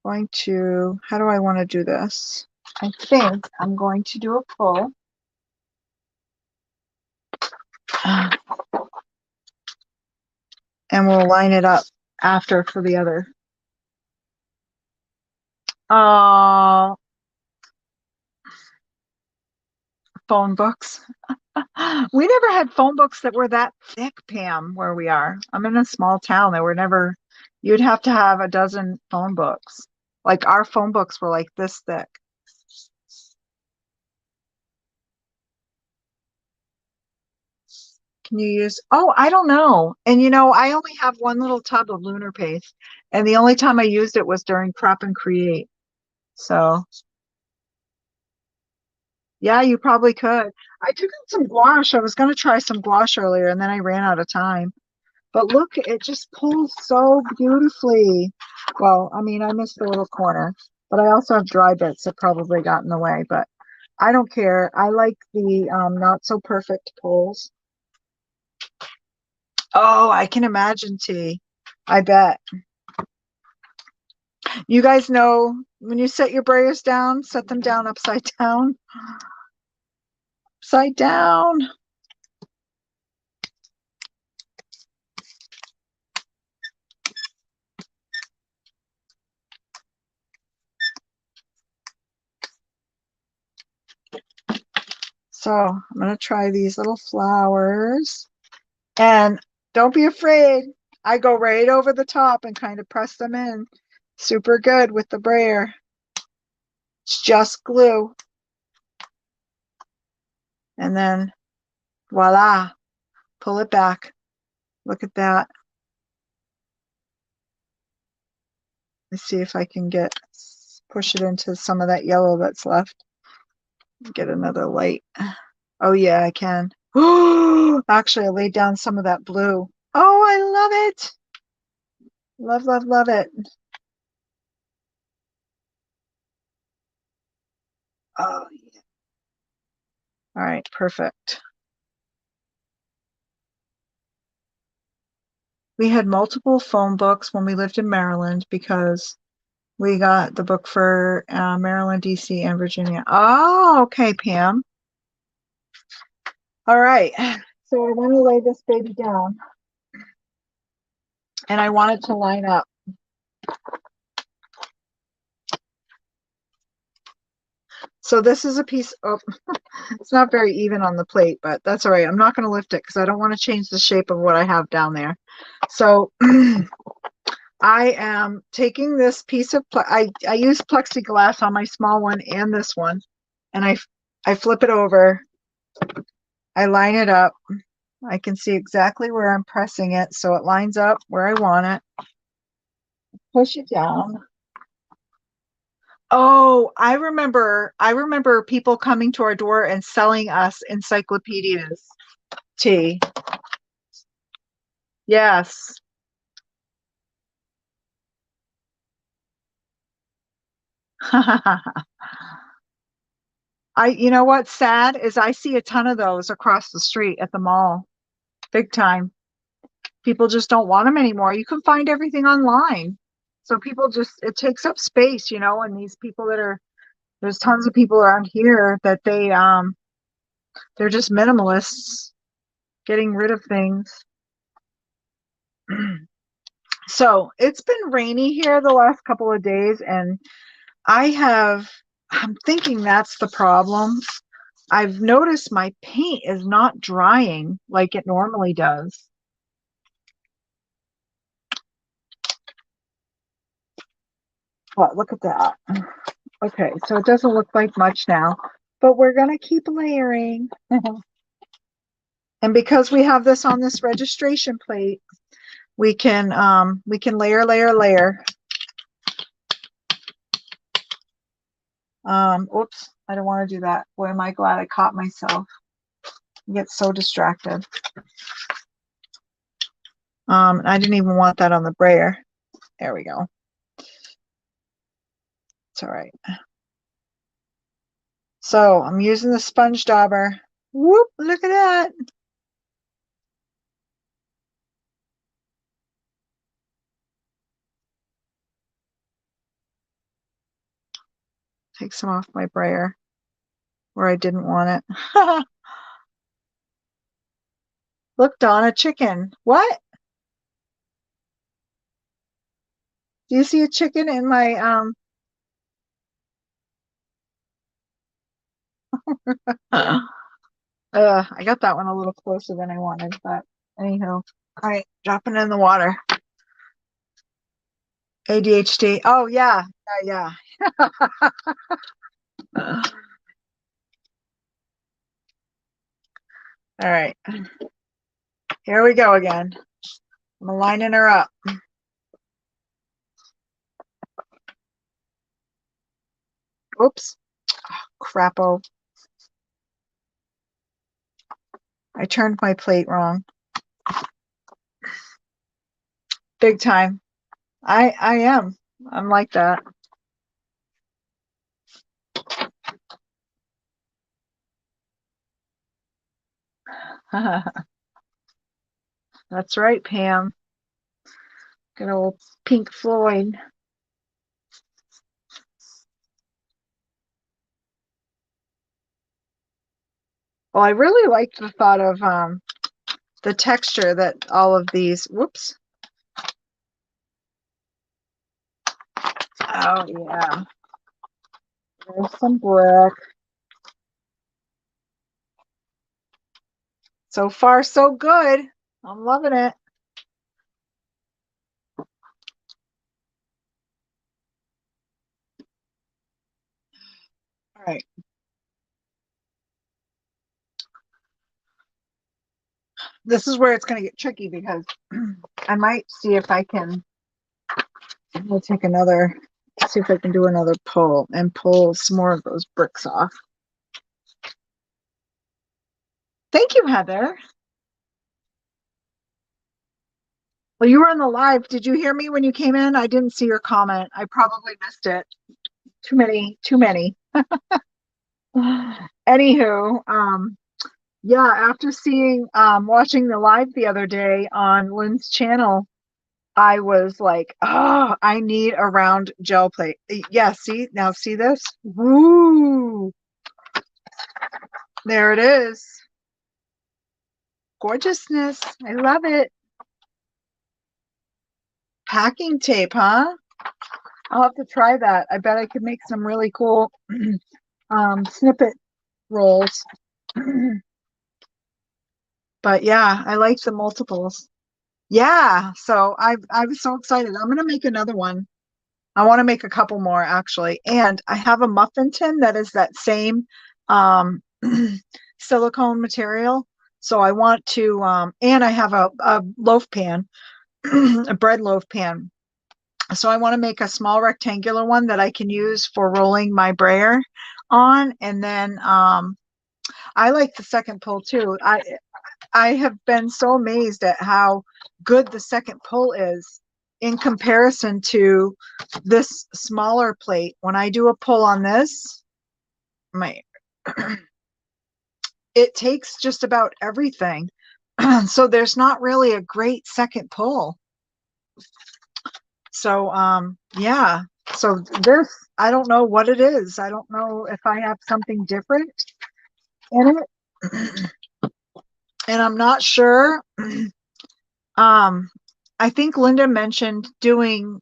how do I want to do this? I think I'm going to do a pull. And we'll line it up after for the other. Oh, phone books. We never had phone books that were that thick, Pam, where we are. I'm in a small town. There were never, you'd have to have a dozen phone books. Like our phone books were like this thick. Can you use, oh, I don't know. And I only have one little tub of lunar paste. And the only time I used it was during Prep and Create. So yeah, you probably could. I took out some gouache. I was going to try some gouache earlier and then I ran out of time. But look, it just pulls so beautifully. Well, I mean, I missed the little corner, but I also have dry bits that probably got in the way, but I don't care. I like the not so perfect pulls. Oh, I can imagine, T. I bet. You guys know when you set your brayers down, set them down upside down. Upside down. So I'm going to try these little flowers. And don't be afraid. I go right over the top and kind of press them in. Super good with the brayer. It's just glue. And then voila, pull it back. Look at that. Let's see if I can get push it into some of that yellow that's left. Get another light. Oh yeah, I can. Actually, I laid down some of that blue. Oh, I love it. Love, love, love it. Oh, yeah. All right, perfect. We had multiple phone books when we lived in Maryland because we got the book for Maryland, DC, and Virginia. Oh, okay, Pam. All right. So I want to lay this baby down and I want it to line up. So this is a piece of, it's not very even on the plate, but that's all right. I'm not going to lift it because I don't want to change the shape of what I have down there. So I am taking this piece of, I use plexiglass on my small one and this one, and I flip it over. I line it up. I can see exactly where I'm pressing it, so it lines up where I want it. Push it down. Oh, I remember people coming to our door and selling us encyclopedias. T. Yes. You know what's sad is I see a ton of those across the street at the mall. Big time. People just don't want them anymore. You can find everything online. So people just, it takes up space, and these people there's tons of people around here that they're just minimalists, getting rid of things. So it's been rainy here the last couple of days, and I'm thinking that's the problem. I've noticed my paint is not drying like it normally does. But look at that. Okay, so it doesn't look like much now, but we're going to keep layering. And because we have this on this registration plate, we can layer, layer, layer. Oops, I don't want to do that. Boy, am I glad I caught myself. I get so distracted. I didn't even want that on the brayer. There we go. It's all right. So I'm using the sponge dauber. Whoop, look at that. Take some off my brayer where I didn't want it. Look, Donna, chicken. What? Do you see a chicken in my I got that one a little closer than I wanted, but anyhow. All right, dropping it in the water. ADHD. Oh yeah. Yeah, yeah. All right. Here we go again. I'm lining her up. Oops. Crapo. I turned my plate wrong. Big time. I am. I'm like that. That's right, Pam. Good old Pink Floyd. Well, I really like the thought of the texture that all of these, whoops. Oh yeah. There's some brick. So far, so good. I'm loving it. All right. This is where it's going to get tricky because I might see if I can, I'm going to take another Let's see if I can do another pull and pull some more of those bricks off. Thank you, Heather. Well, you were in the live. Did you hear me when you came in? I didn't see your comment. I probably missed it. Too many, too many. Anywho, yeah, after seeing watching the live the other day on Lynn's channel, I was like, oh, I need a round gel plate. Yeah, see, now see this? Woo! There it is. Gorgeousness. I love it. Packing tape, huh? I'll have to try that. I bet I could make some really cool snippet rolls. But yeah, I like the multiples. Yeah, so I was so excited. I'm gonna make another one. I want to make a couple more actually. And I have a muffin tin that is that same silicone material. So I want to and I have a loaf pan, a bread loaf pan. So I want to make a small rectangular one that I can use for rolling my brayer on. And then I like the second pull too. I have been so amazed at how good the second pull is in comparison to this smaller plate. When I do a pull on this, my it takes just about everything. So there's not really a great second pull. So yeah. So this, I don't know what it is. I don't know if I have something different in it. And I'm not sure. I think Linda mentioned doing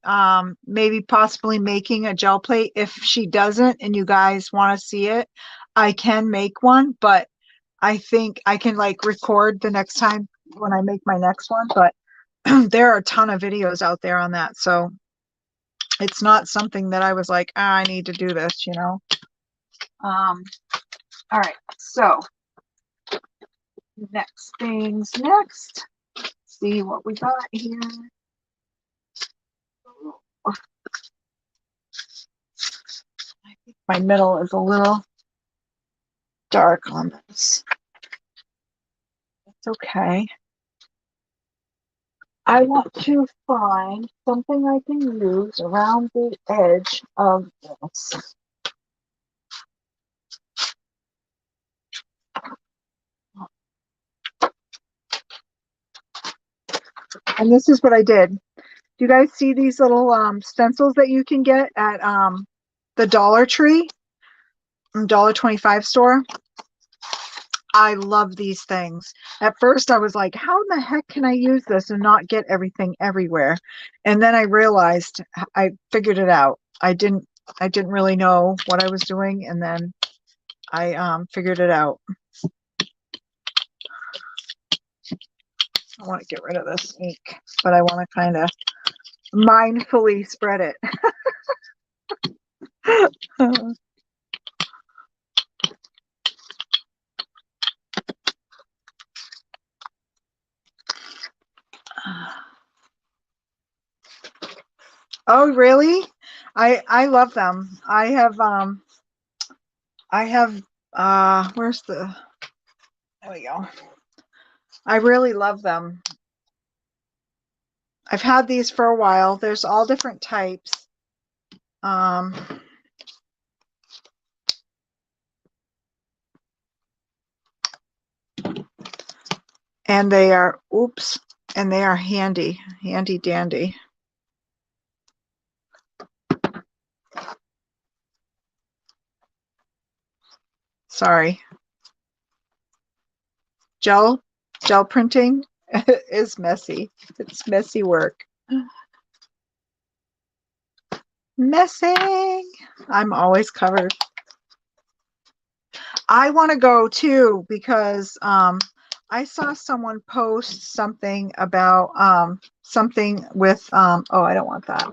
maybe possibly making a gel plate. If she doesn't and you guys want to see it, I can make one, but I think I can like record the next time when I make my next one. But there are a ton of videos out there on that. So it's not something that I was like, I need to do this, you know. All right, so next things next. See what we got here. I think my middle is a little dark on this. It's okay. I want to find something I can use around the edge of this. And this is what I did. Do you guys see these little stencils that you can get at the Dollar Tree, $1.25 store? I love these things. At first I was like, how in the heck can I use this and not get everything everywhere? And then I realized, I figured it out. I didn't really know what I was doing, and then I figured it out. I want to get rid of this ink, but I want to kind of mindfully spread it. Oh, really? I love them. I have where's the, there we go. I really love them. I've had these for a while. There's all different types. And they are, oops, and they are handy dandy. Sorry. Gel printing is messy. It's messy work. Messing. I'm always covered. I want to go too because I saw someone post something about something with oh, I don't want that.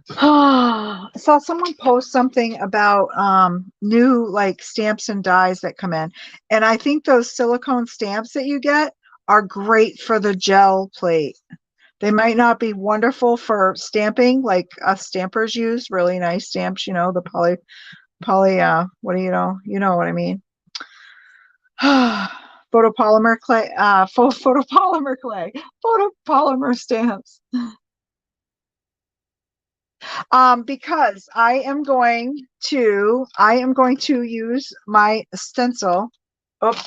I saw someone post something about new like stamps and dies that come in, and I think those silicone stamps that you get are great for the gel plate. They might not be wonderful for stamping like us stampers use, really nice stamps, you know, the poly, what do you know what I mean. Photopolymer clay, photopolymer stamps. Because I am going to use my stencil. Oh,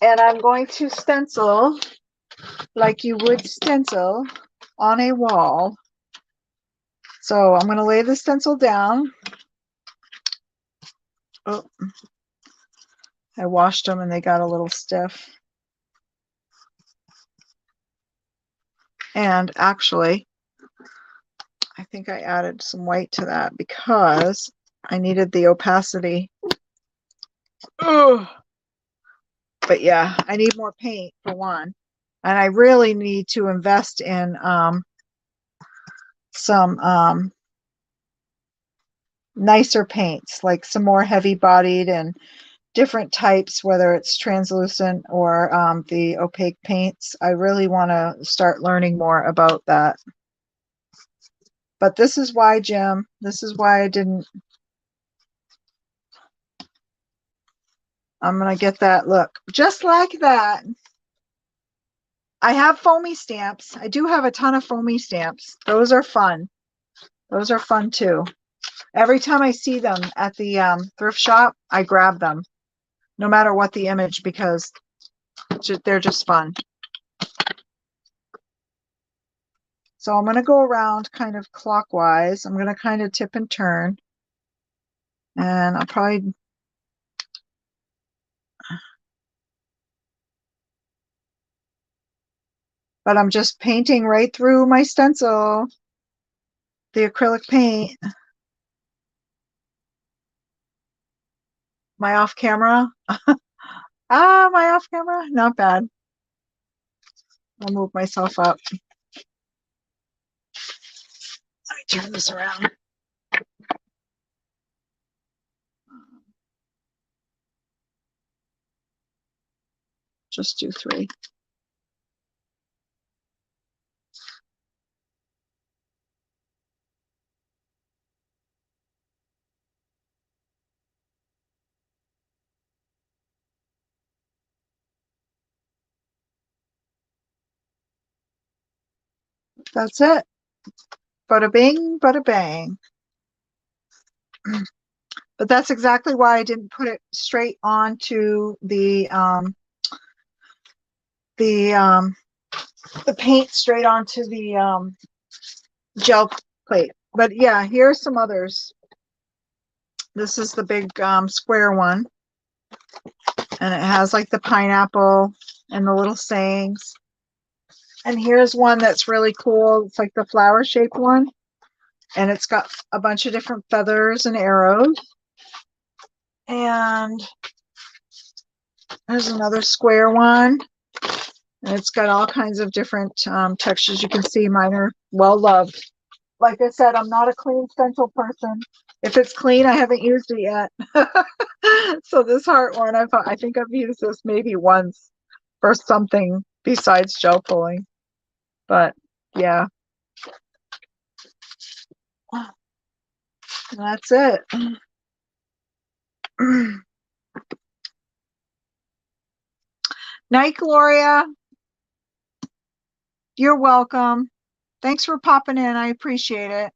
and I'm going to stencil like you would stencil on a wall. So I'm going to lay the stencil down. Oh, I washed them and they got a little stiff. And actually, I think I added some white to that because I needed the opacity. Ugh. But yeah, I need more paint for one. And I really need to invest in some nicer paints, like some more heavy bodied and different types, whether it's translucent or the opaque paints. I really want to start learning more about that. But this is why, Jim, this is why I didn't. I'm going to get that look just like that. I have foamy stamps. I do have a ton of foamy stamps. Those are fun. Those are fun too. Every time I see them at the thrift shop, I grab them, no matter what the image, because they're just fun. So I'm going to go around kind of clockwise. I'm going to kind of tip and turn. And I'll probably... But I'm just painting right through my stencil, the acrylic paint. My off camera. My off camera. Not bad. I'll move myself up. Let me turn this around. Just do 3. That's it. Bada bing, bada bang. But that's exactly why I didn't put it straight onto the paint straight onto the gel plate. But yeah, here are some others. This is the big square one, and it has like the pineapple and the little sayings. And here's one that's really cool. It's like the flower shaped one, and it's got a bunch of different feathers and arrows. And there's another square one, and it's got all kinds of different textures. You can see mine are well loved. Like I said, I'm not a clean stencil person. If it's clean, I haven't used it yet. So this heart one, I think I've used this maybe once for something besides gel pulling. But yeah, that's it. Night, Gloria. You're welcome. Thanks for popping in. I appreciate it.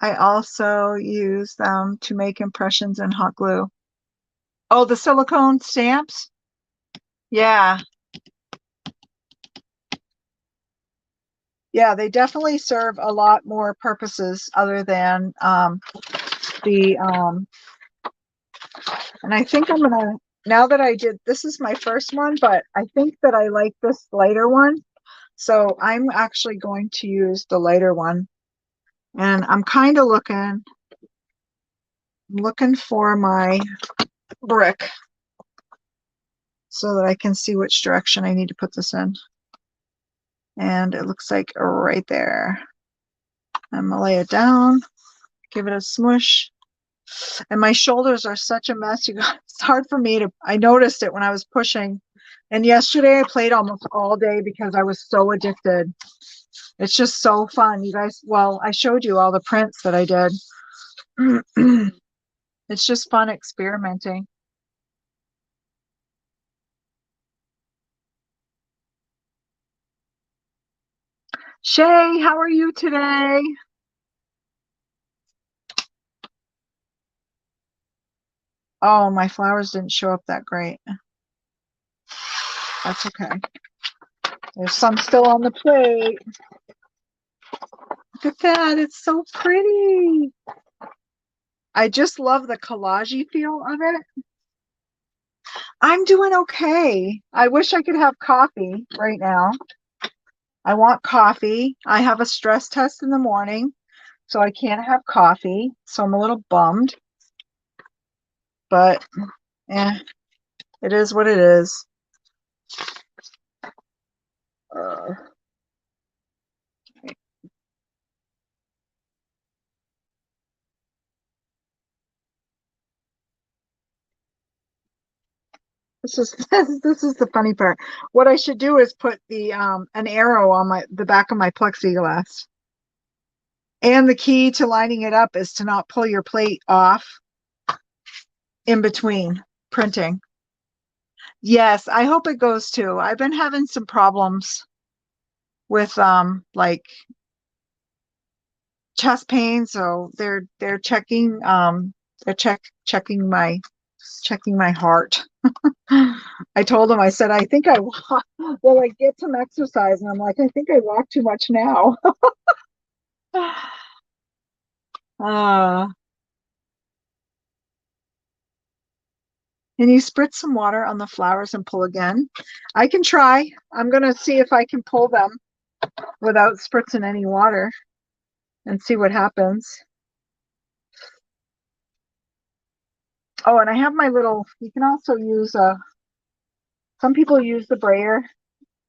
I also use them to make impressions in hot glue. Oh, the silicone stamps? Yeah. Yeah, they definitely serve a lot more purposes other than and I think I'm gonna, now that I did, this is my first one, but I think that I like this lighter one. So I'm actually going to use the lighter one. And I'm kind of looking for my brick so that I can see which direction I need to put this in. And it looks like right there. I'm gonna lay it down, give it a smush. And my shoulders are such a mess. You guys, it's hard for me to, I noticed it when I was pushing And yesterday I played almost all day because I was so addicted. It's just so fun. You guys, well, I showed you all the prints that I did. It's just fun experimenting. Shay, how are you today? Oh, my flowers didn't show up that great. That's okay. There's some still on the plate. Look at that. It's so pretty. I just love the collagey feel of it. I'm doing okay. I wish I could have coffee right now. I want coffee. I have a stress test in the morning, so I can't have coffee. So I'm a little bummed, but eh, it is what it is. Uh, this is this is the funny part. What I should do is put the an arrow on the back of my plexiglass. And the key to lining it up is to not pull your plate off in between printing. Yes, I hope it goes too. I've been having some problems with like chest pain, so they're checking checking my heart. I told them, I said, I think I walk, well, I get some exercise, and I'm like, I think I walk too much now. uh, can you spritz some water on the flowers and pull again? I can try. I'm gonna see if I can pull them without spritzing any water and see what happens. Oh, and I have my little, you can also use some people use the brayer.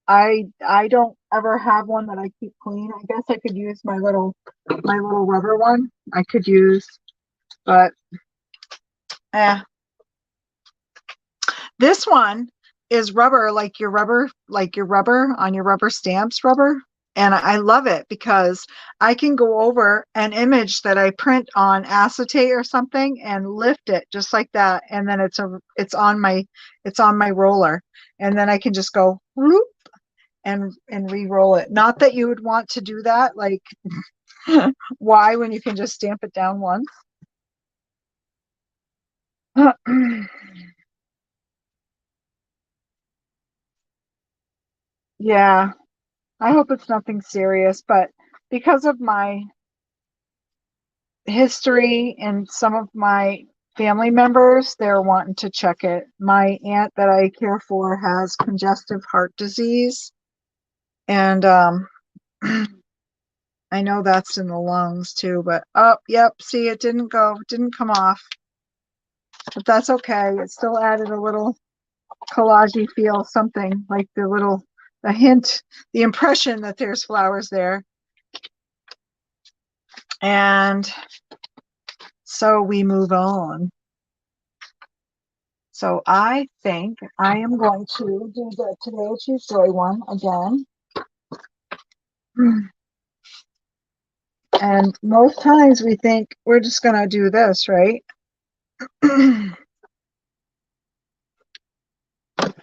I don't ever have one that I keep clean. I guess I could use my little rubber one. I could use, but eh. This one is rubber, like your rubber on your rubber stamps rubber. And I love it because I can go over an image that I print on acetate or something and lift it just like that. And then it's on my roller. And then I can just go whoop and re-roll it. Not that you would want to do that, like why when you can just stamp it down once? Yeah, I hope it's nothing serious, but because of my history and some of my family members, they're wanting to check it. My aunt that I care for has congestive heart disease, and I know that's in the lungs too, but oh, yep, see, it didn't come off, but that's okay. It still added a little collagey feel, something like the hint, the impression that there's flowers there. And so we move on. So I think I am going to do the Today I Choose Joy one again. And most times we think we're just going to do this, right? How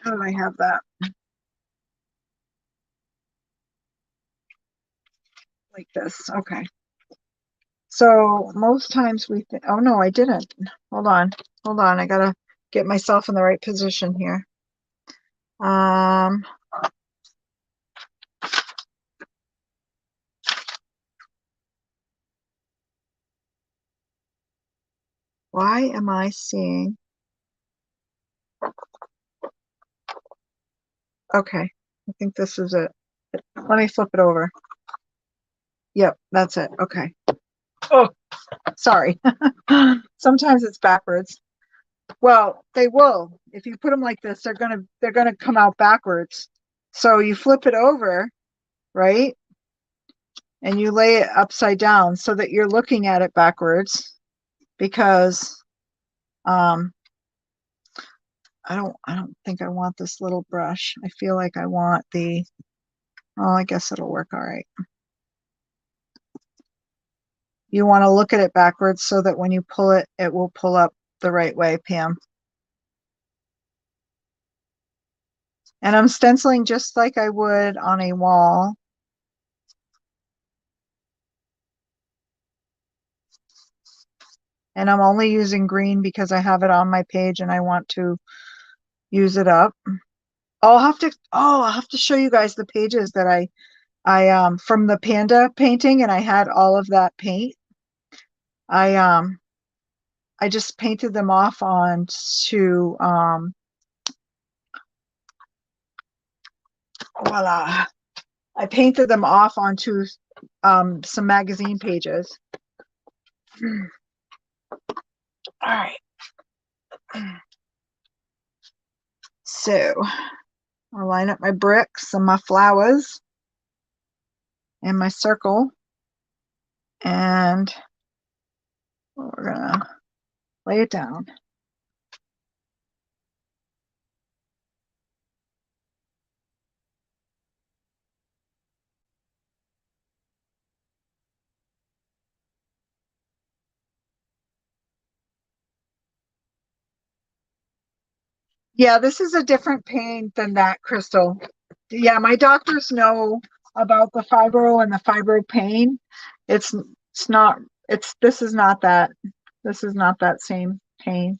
do I have that? Like this. Okay. So most times we think, oh no, I didn't. Hold on. Hold on. I got to get myself in the right position here. Um, why am I seeing? Okay. I think this is it. Let me flip it over. Yep, that's it. Okay. Oh, sorry. Sometimes it's backwards. Well, they will. If you put them like this, they're gonna come out backwards. So you flip it over, right? And you lay it upside down so that you're looking at it backwards because I don't think I want this little brush. I feel like I want the, oh, I guess it'll work all right. You want to look at it backwards so that when you pull it, it will pull up the right way, Pam. And I'm stenciling just like I would on a wall. And I'm only using green because I have it on my page and I want to use it up. I'll have to show you guys the pages that I from the panda painting, and I had all of that paint. I just painted them off onto voila. I painted them off onto some magazine pages. All right. So I'll line up my bricks and my flowers and my circle, and we're gonna lay it down. Yeah, this is a different pain than that, Crystal. Yeah, my doctors know about the fibro and the fibro pain. It's not it's this is not that. This is not that same pain.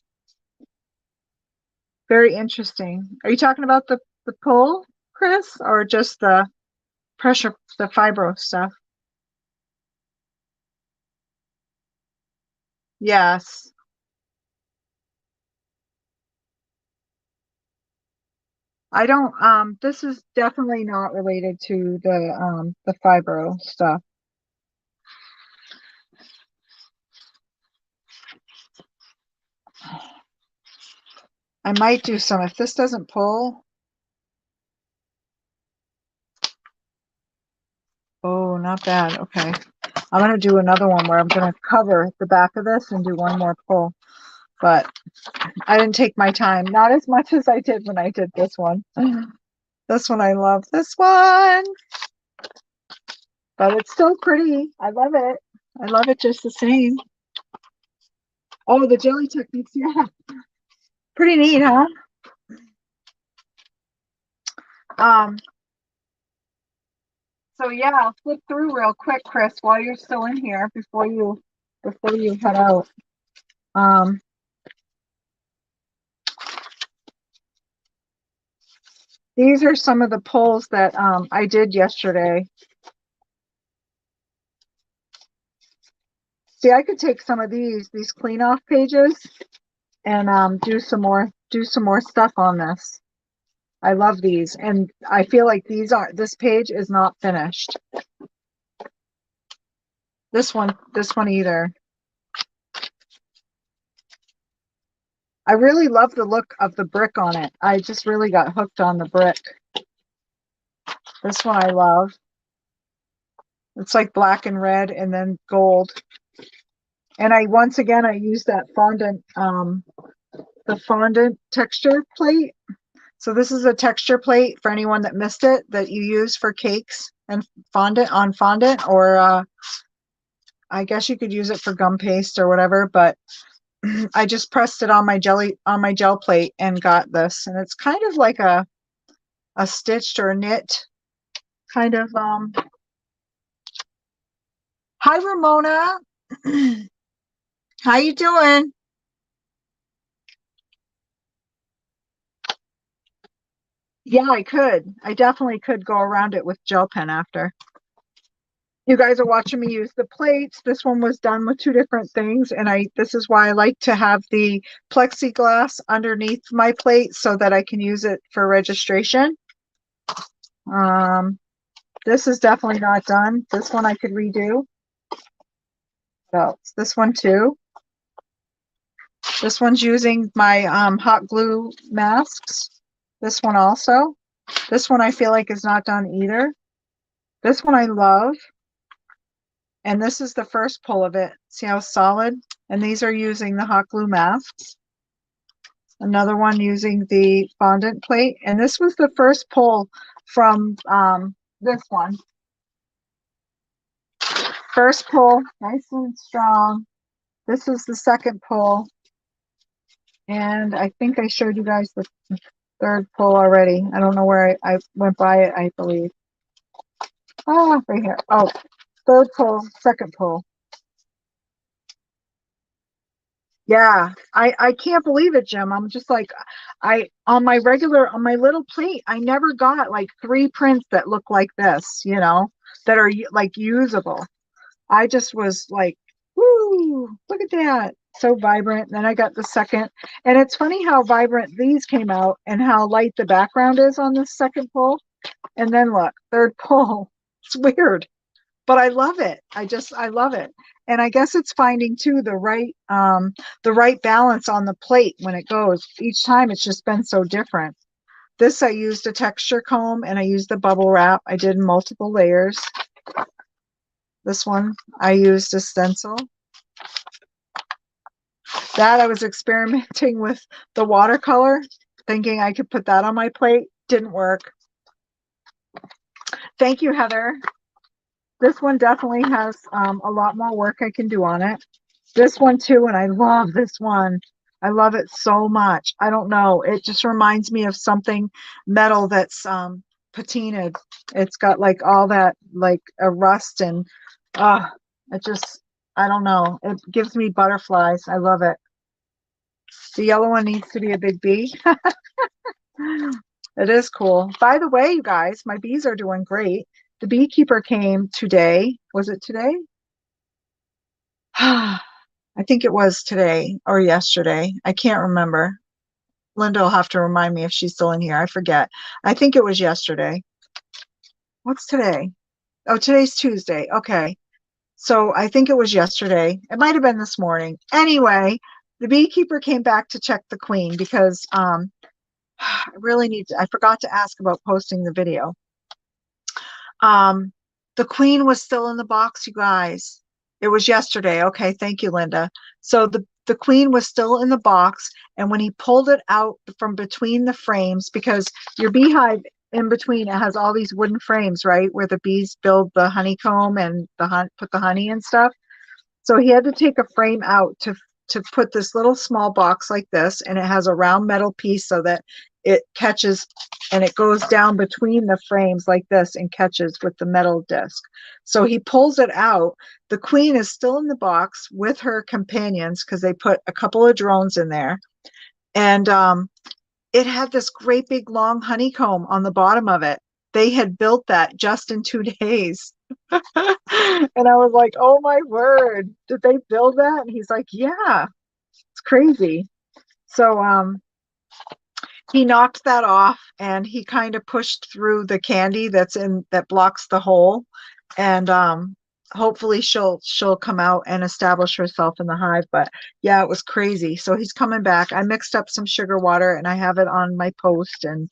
Very interesting. Are you talking about the pull, Chris, or just the pressure, the fibro stuff? Yes. I don't this is definitely not related to the fibro stuff. I might do some if this doesn't pull. Oh, not bad. Okay. I'm going to do another one where I'm going to cover the back of this and do one more pull. But I didn't take my time. Not as much as I did when I did this one. This one, I love this one. But it's still pretty. I love it. I love it just the same. Oh, the jelly techniques. Yeah. Pretty neat, huh? Um, so yeah, I'll flip through real quick, Chris, while you're still in here before you head out. Um, these are some of the pulls that I did yesterday. See, I could take some of these clean off pages and do some more stuff on this. I love these, and I feel like this page is not finished. This one either. I really love the look of the brick on it. I just really got hooked on the brick. This one I love. It's like black and red and then gold. And once again I used that fondant, the fondant texture plate. So this is a texture plate for anyone that missed it that you use for cakes and fondant, or I guess you could use it for gum paste or whatever, but I just pressed it on my gel plate and got this, and it's kind of like a stitched or knit kind of Hi Ramona. How you doing? Yeah, I definitely could go around it with gel pen after. You guys are watching me use the plates. This one was done with two different things, and this is why I like to have the plexiglass underneath my plate so that I can use it for registration. This is definitely not done. This one I could redo. So this one too. This one's using my hot glue masks. This one also. This one I feel like is not done either. This one I love. And this is the first pull of it. See how solid? And these are using the hot glue masks. Another one using the fondant plate. And this was the first pull from this one. First pull, nice and strong. This is the second pull. And I think I showed you guys the third pull already. I don't know where I went by it, I believe. Ah, right here. Oh, third pull, second pull. Yeah, I can't believe it, Jim. I'm just like, on my little plate, I never got like 3 prints that look like this, that are like usable. I just was like, woo, look at that. So vibrant. And then I got the second. And it's funny how vibrant these came out and how light the background is on the second pull. And then look, third pull. It's weird, but I love it. I love it. And I guess it's finding too the right balance on the plate when it goes. Each time it's just been so different. This I used a texture comb and I used the bubble wrap. I did multiple layers. This one I used a stencil. That I was experimenting with the watercolor, thinking I could put that on my plate. Didn't work. Thank you, Heather. This one definitely has a lot more work I can do on it. This one too, and I love this one. I love it so much. I don't know. It just reminds me of something metal that's patinaed. It's got like all that like a rust and it just, I don't know. It gives me butterflies. I love it. The yellow one needs to be a big bee. It is cool. By the way, you guys, my bees are doing great. The beekeeper came today. Was it today? I think it was today or yesterday. I can't remember. Linda will have to remind me if she's still in here. I forget. I think it was yesterday. What's today? Oh, today's Tuesday. Okay. So I think it was yesterday. It might have been this morning. Anyway, the beekeeper came back to check the queen because I really I forgot to ask about posting the video. The queen was still in the box, you guys. It was yesterday. Okay, thank you, Linda. So the queen was still in the box, and when he pulled it out from between the frames, because your beehive in between, it has all these wooden frames, right, where the bees build the honeycomb and put the honey and stuff. So he had to take a frame out to put this little small box like this, and it has a round metal piece so that it catches and it goes down between the frames like this and catches with the metal disc. So he pulls it out. The queen is still in the box with her companions because they put a couple of drones in there. And it had this great big long honeycomb on the bottom of it. They had built that just in 2 days. And I was like, oh my word, did they build that? And he's like, yeah, it's crazy. So he knocked that off and he kind of pushed through the candy that blocks the hole. And hopefully she'll come out and establish herself in the hive. But yeah, it was crazy. So he's coming back. I mixed up some sugar water and I have it on my post, and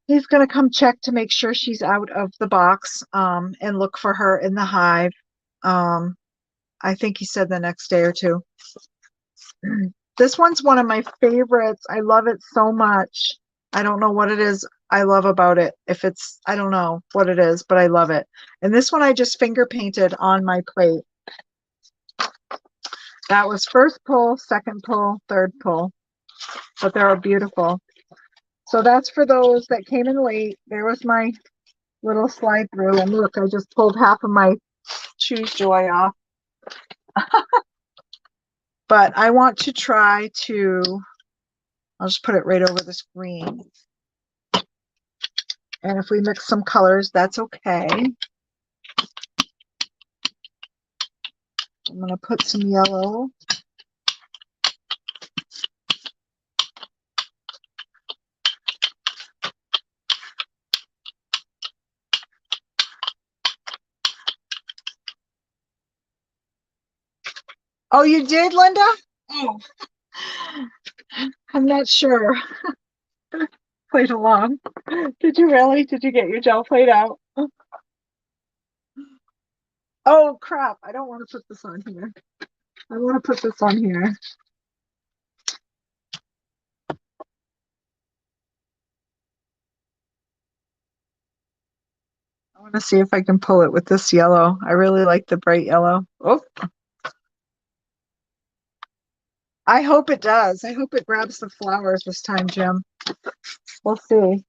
he's going to come check to make sure she's out of the box and look for her in the hive. I think he said the next day or two. This one's one of my favorites. I love it so much. I don't know what it is I love about it. I don't know what it is, but I love it. And this one I just finger painted on my plate. That was first pull, second pull, third pull. But they're beautiful. So that's for those that came in late. There was my little slide through. And look, I just pulled half of my Choose Joy off. But I want to try to, I'll just put it right over the screen. And if we mix some colors, that's okay. I'm going to put some yellow. Oh, you did, Linda? Oh, I'm not sure. Played along. Did you really? Did you get your gel plate out? Oh, crap. I don't want to put this on here. I want to put this on here. I want to see if I can pull it with this yellow. I really like the bright yellow. Oh, I hope it does. I hope it grabs the flowers this time, Jim. We'll see.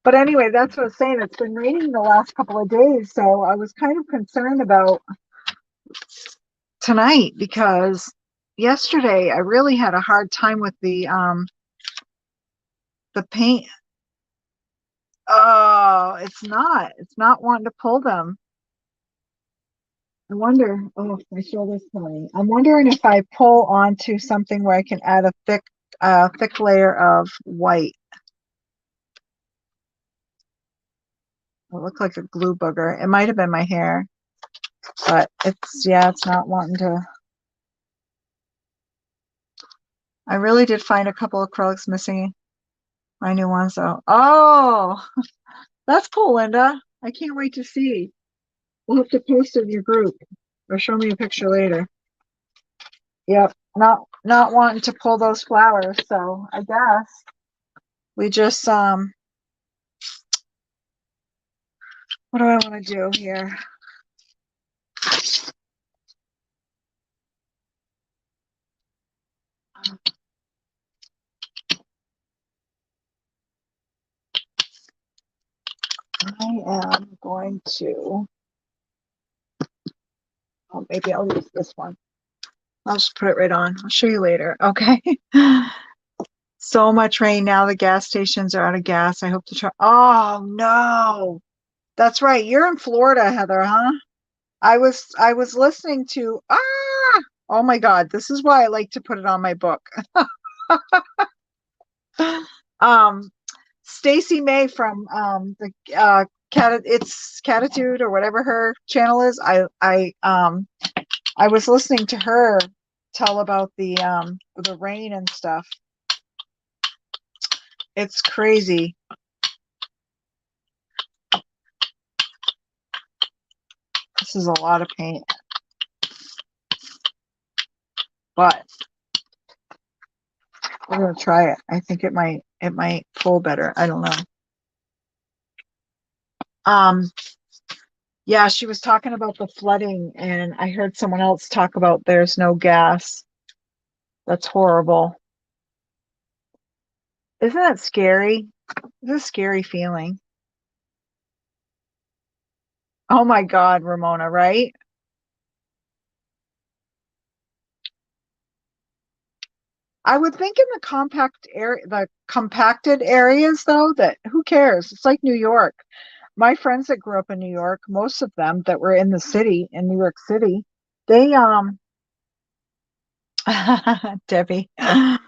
But anyway, that's what I was saying. It's been raining the last couple of days, so I was kind of concerned about tonight because yesterday I really had a hard time with the paint. Oh, it's not. It's not wanting to pull them. I wonder, oh, my shoulder's killing. I'm wondering if I pull onto something where I can add a thick layer of white. It looked like a glue booger. It might have been my hair, but yeah, it's not wanting to. I really did find a couple of acrylics missing my new ones though. Oh, that's cool, Linda. I can't wait to see. We'll have to post it in your group or show me a picture later. Yep, not wanting to pull those flowers, so I guess we just what do I want to do here? I am going to, oh, maybe I'll use this one. I'll just put it right on. I'll show you later. Okay. So much rain now. The gas stations are out of gas. I hope to try. Oh no. That's right. You're in Florida, Heather, huh? I was listening to oh my God. This is why I like to put it on my book. Um Stacy May from the it's Catitude or whatever her channel is. I was listening to her tell about the rain and stuff. It's crazy. This is a lot of paint. But we're gonna try it. I think it might pull better. I don't know. Yeah, she was talking about the flooding, and I heard someone else talk about there's no gas. That's horrible. Isn't that scary? It's a scary feeling. Oh my God, Ramona, right? I would think in the compacted areas though, that who cares? It's like New York. My friends that grew up in New York, most of them that were in the city, in New York City, they Debbie, there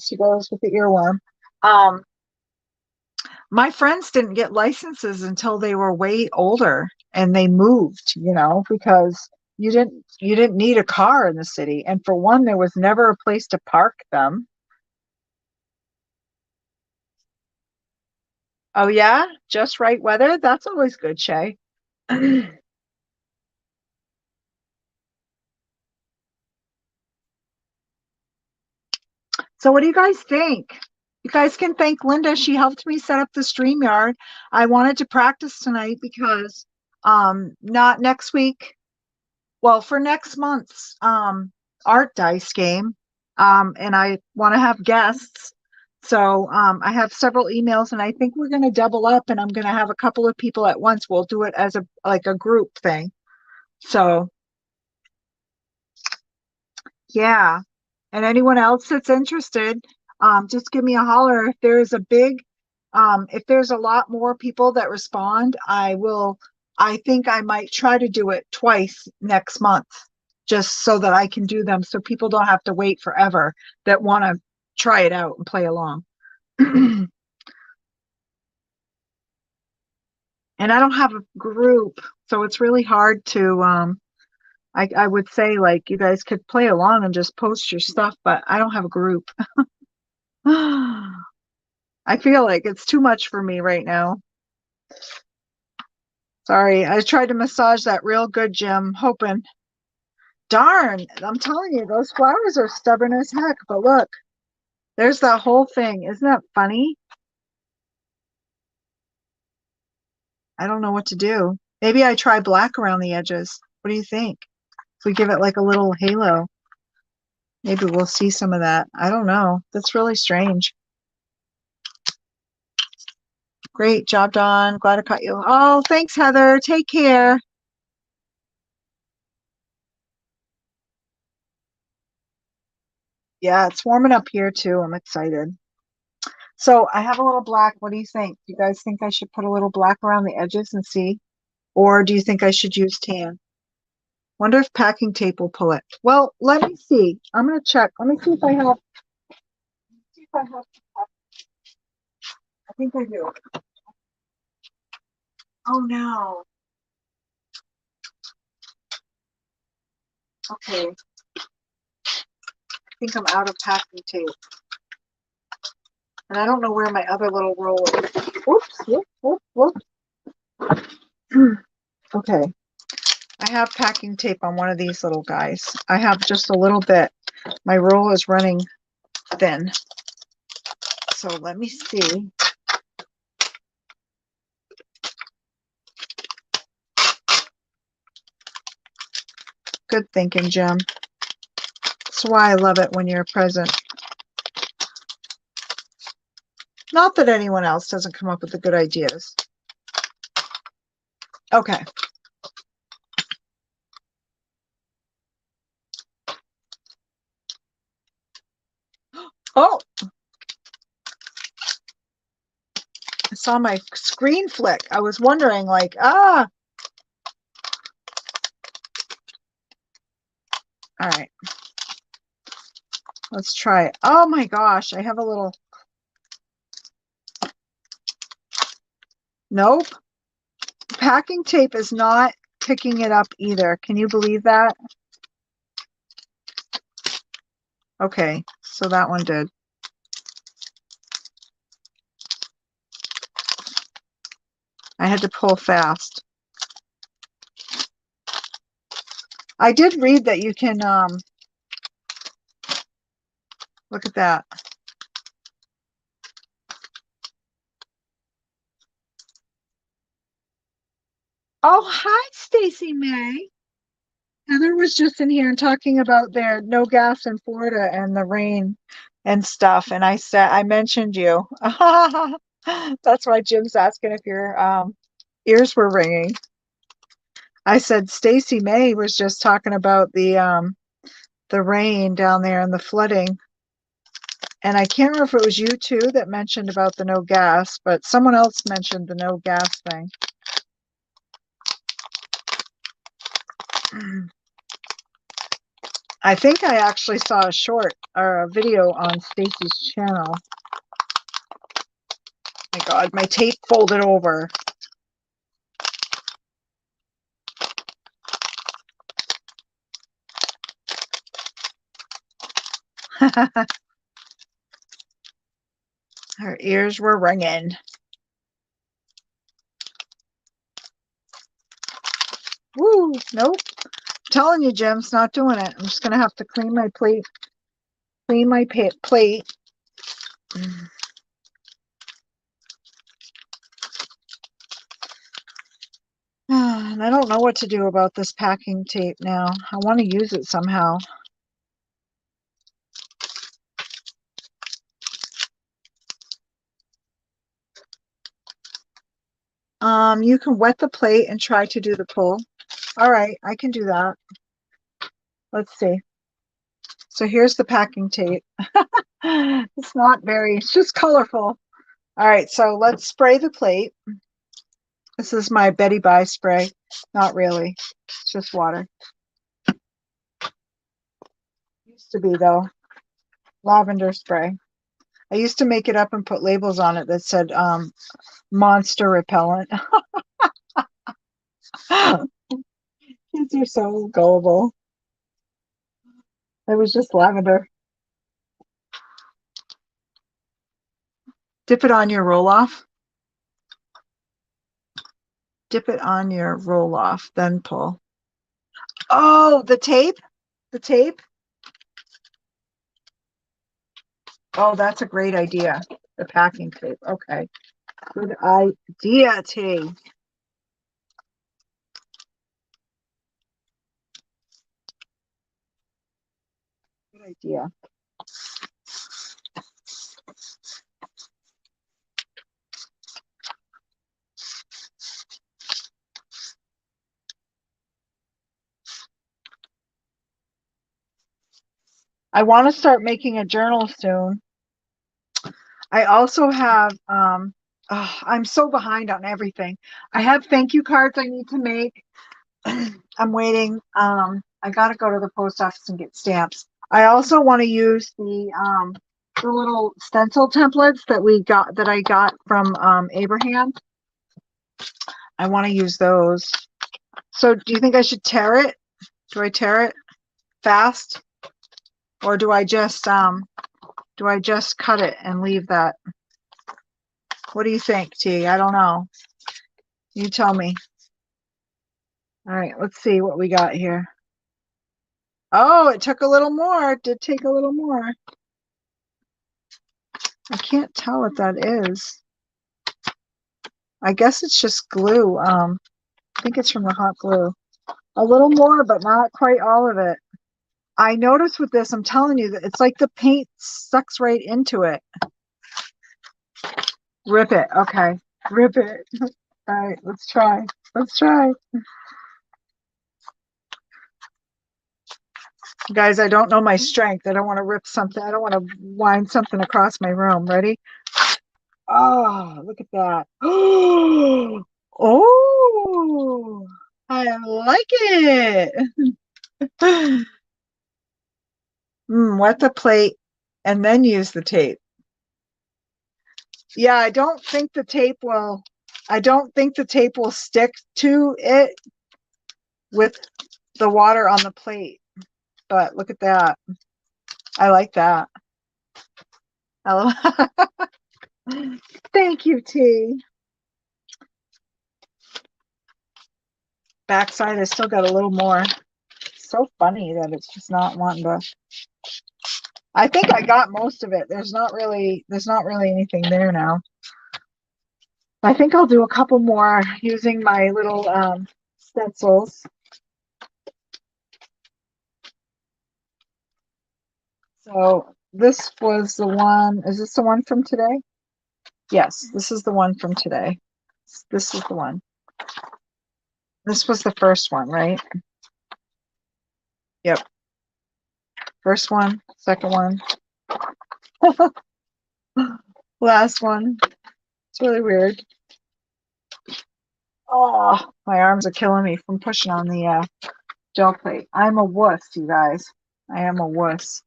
she goes with the earworm. Um, my friends didn't get licenses until they were way older and they moved, because you didn't need a car in the city. And for one, there was never a place to park them. Oh yeah, just right weather. That's always good, Shay. So what do you guys think? You guys can thank Linda. She helped me set up the StreamYard. I wanted to practice tonight because not next week. Well, for next month's art dice game. And I want to have guests. So I have several emails and I think we're gonna double up and I'm gonna have a couple of people at once. We'll do it as a group thing. So yeah. And anyone else that's interested, just give me a holler. If there's a lot more people that respond, I think I might try to do it twice next month, just so that I can do them so people don't have to wait forever that want to try it out and play along. And I don't have a group, so it's really hard to, I would say like you guys could play along and just post your stuff, but I don't have a group. I feel like it's too much for me right now. Sorry, I tried to massage that real good, Jim, hoping. Darn, I'm telling you, those flowers are stubborn as heck. But look, there's that whole thing. Isn't that funny? I don't know what to do. Maybe I try black around the edges. What do you think? If we give it like a little halo, maybe we'll see some of that. I don't know. That's really strange. Great job, Dawn. Glad I caught you. Oh, thanks, Heather. Take care. Yeah, it's warming up here too. I'm excited. So I have a little black. What do you think? Do you guys think I should put a little black around the edges and see? Or do you think I should use tan? Wonder if packing tape will pull it. Well, let me see. I'm gonna check. Let me see if I have. See if I have. I think I do. Oh no. Okay. I think I'm out of packing tape. And I don't know where my other little roll is. Whoops, whoops, whoops, whoops. Okay. I have packing tape on one of these little guys. I have just a little bit. My roll is running thin. So let me see. Good thinking, Jim. That's why I love it when you're present. Not that anyone else doesn't come up with the good ideas. Okay. Oh, I saw my screen flick. I was wondering, like, all right. Let's try it. Oh my gosh, I have a little. Nope. Packing tape is not picking it up either. Can you believe that? Okay, so that one did. I had to pull fast. I did read that you can, look at that. Oh, hi, Stacy May. Heather was just in here and talking about their no gas in Florida and the rain and stuff. And I mentioned you. That's why Jim's asking if your ears were ringing. I said Stacy May was just talking about the rain down there and the flooding. And I can't remember if it was you too that mentioned about the no gas, but someone else mentioned the no gas thing. I think I actually saw a short or a video on Stacy's channel. My God, my tape folded over. Her ears were ringing. Woo, nope. I'm telling you, Jim's not doing it. I'm just going to have to clean my plate. Clean my plate. And I don't know what to do about this packing tape now. I want to use it somehow. You can wet the plate and try to do the pull. All right, I can do that. Let's see. So here's the packing tape. It's not very, it's just colorful. All right, so let's spray the plate. This is my Betty Bye spray. Not really. It's just water. Used to be though. Lavender spray. I used to make it up and put labels on it that said monster repellent. Kids are so gullible. It was just lavender. Dip it on your roll off. Dip it on your roll off, then pull. Oh, the tape? The tape? Oh, that's a great idea. The packing tape. Okay. Good idea, T. idea. I want to start making a journal soon. I also have, oh, I'm so behind on everything. I have thank you cards I need to make. I'm waiting. I gotta go to the post office and get stamps. I also want to use the little stencil templates that I got from Abraham. I want to use those. So do you think I should tear it? Do I tear it fast? Or do I just cut it and leave that? What do you think, T? I don't know. You tell me. All right, let's see what we got here. Oh, it took a little more. It did take a little more. I can't tell what that is. I guess it's just glue. I think it's from the hot glue. A little more, but not quite all of it. I noticed with this, I'm telling you, that it's like the paint sucks right into it. Rip it. Okay. Rip it. All right, let's try. Let's try. Guys, I don't know my strength. I don't want to rip something. I don't want to wind something across my room. Ready? Oh, look at that. Oh, I like it. Wet the plate and then use the tape. Yeah, I don't think the tape will stick to it with the water on the plate. But look at that. I like that. Thank you, T. Backside, I still got a little more. So funny that it's just not wanting to. I think I got most of it. There's not really anything there now. I think I'll do a couple more using my little stencils. So this was the one. Is this the one from today? Yes, this is the one from today. This is the one. This was the first one, right? Yep. First one, second one. Last one. It's really weird. Oh, my arms are killing me from pushing on the gel plate. I'm a wuss, you guys. I am a wuss.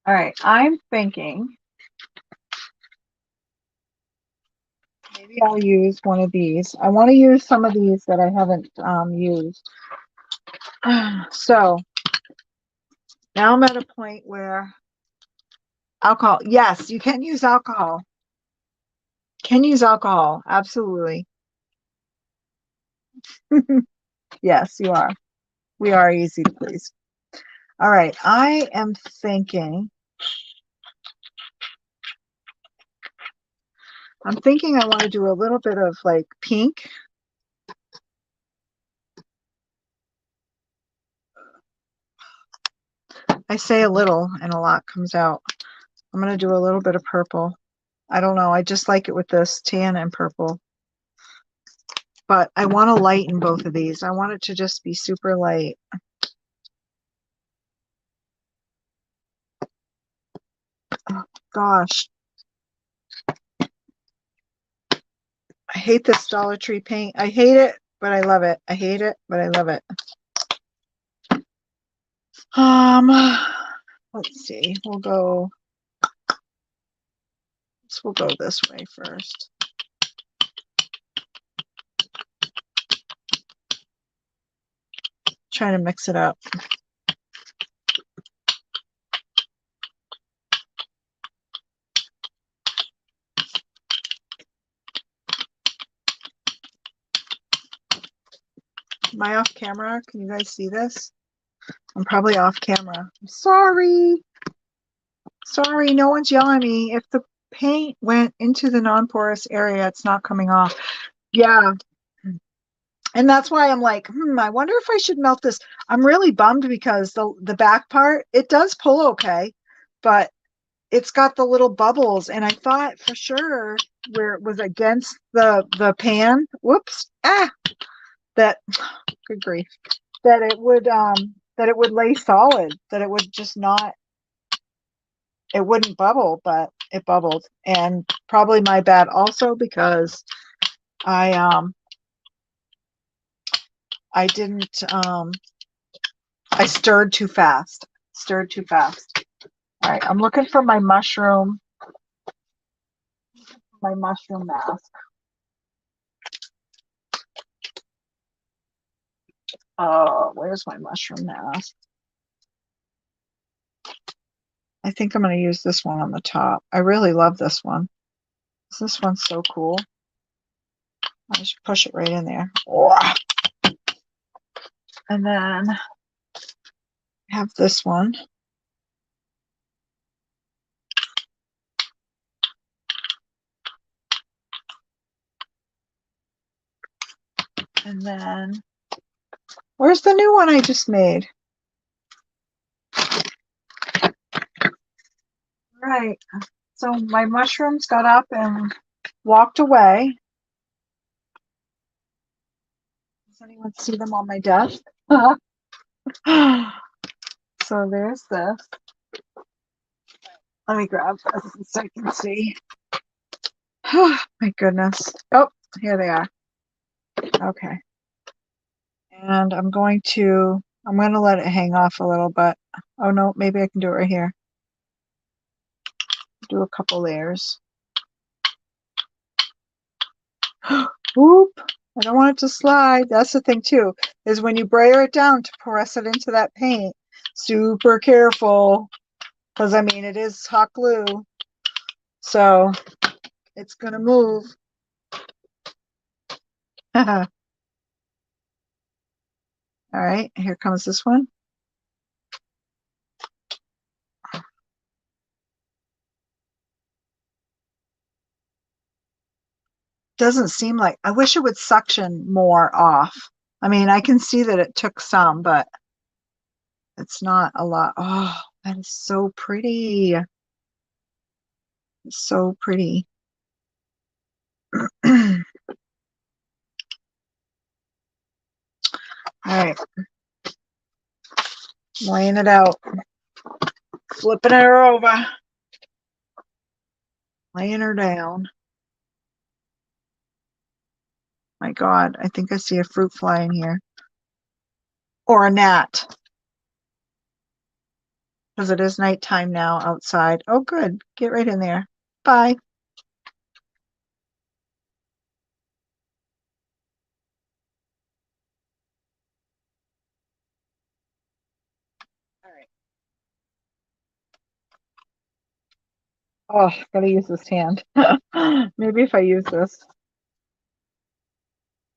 All right, I'm thinking maybe I'll use one of these. I want to use some of these that I haven't used. So now I'm at a point where alcohol. Yes, you can use alcohol. Can use alcohol. Absolutely. Yes, you are. We are easy to please. All right, I am thinking. I'm thinking I want to do a little bit of like pink. I say a little and a lot comes out. I'm going to do a little bit of purple. I don't know. I just like it with this tan and purple. But I want to lighten both of these. I want it to just be super light. Oh, gosh. I hate this Dollar Tree paint. I hate it, but I love it. I hate it, but I love it. Let's see. We'll go this way first. Try to mix it up. Am I off camera? Can you guys see this? I'm probably off camera. I'm sorry. Sorry, no one's yelling at me. If the paint went into the non-porous area, it's not coming off. Yeah. And that's why I'm like, I wonder if I should melt this. I'm really bummed because the back part, it does pull okay, but it's got the little bubbles, and I thought for sure where it was against the pan, whoops, that good grief, that it would lay solid, that it would just not, it wouldn't bubble, but it bubbled. And probably my bad also because I I didn't I stirred too fast. Stirred too fast. All right, I'm looking for my mushroom mask. Oh, where's my mushroom mask? I think I'm going to use this one on the top. I really love this one. This one's so cool. I just push it right in there. And then I have this one. And then, where's the new one I just made? Right. So my mushrooms got up and walked away. Does anyone see them on my desk? So there's this. Let me grab this so I can see. My goodness. Oh, here they are. Okay. And I'm going to let it hang off a little, but oh no, maybe I can do it right here. Do a couple layers. Whoop. I don't want it to slide. That's the thing too, is when you brayer it down to press it into that paint, super careful. Because I mean, it is hot glue. So it's going to move. All right, here comes this one. Doesn't seem like, I wish it would suction more off. I mean, I can see that it took some, but it's not a lot. Oh, that is so pretty. It's so pretty. All right, laying it out, flipping her over, laying her down. My God, I think I see a fruit fly in here. Or a gnat. Because it is nighttime now outside. Oh, good. Get right in there. Bye. All right. Oh, gotta use this hand. Maybe if I use this.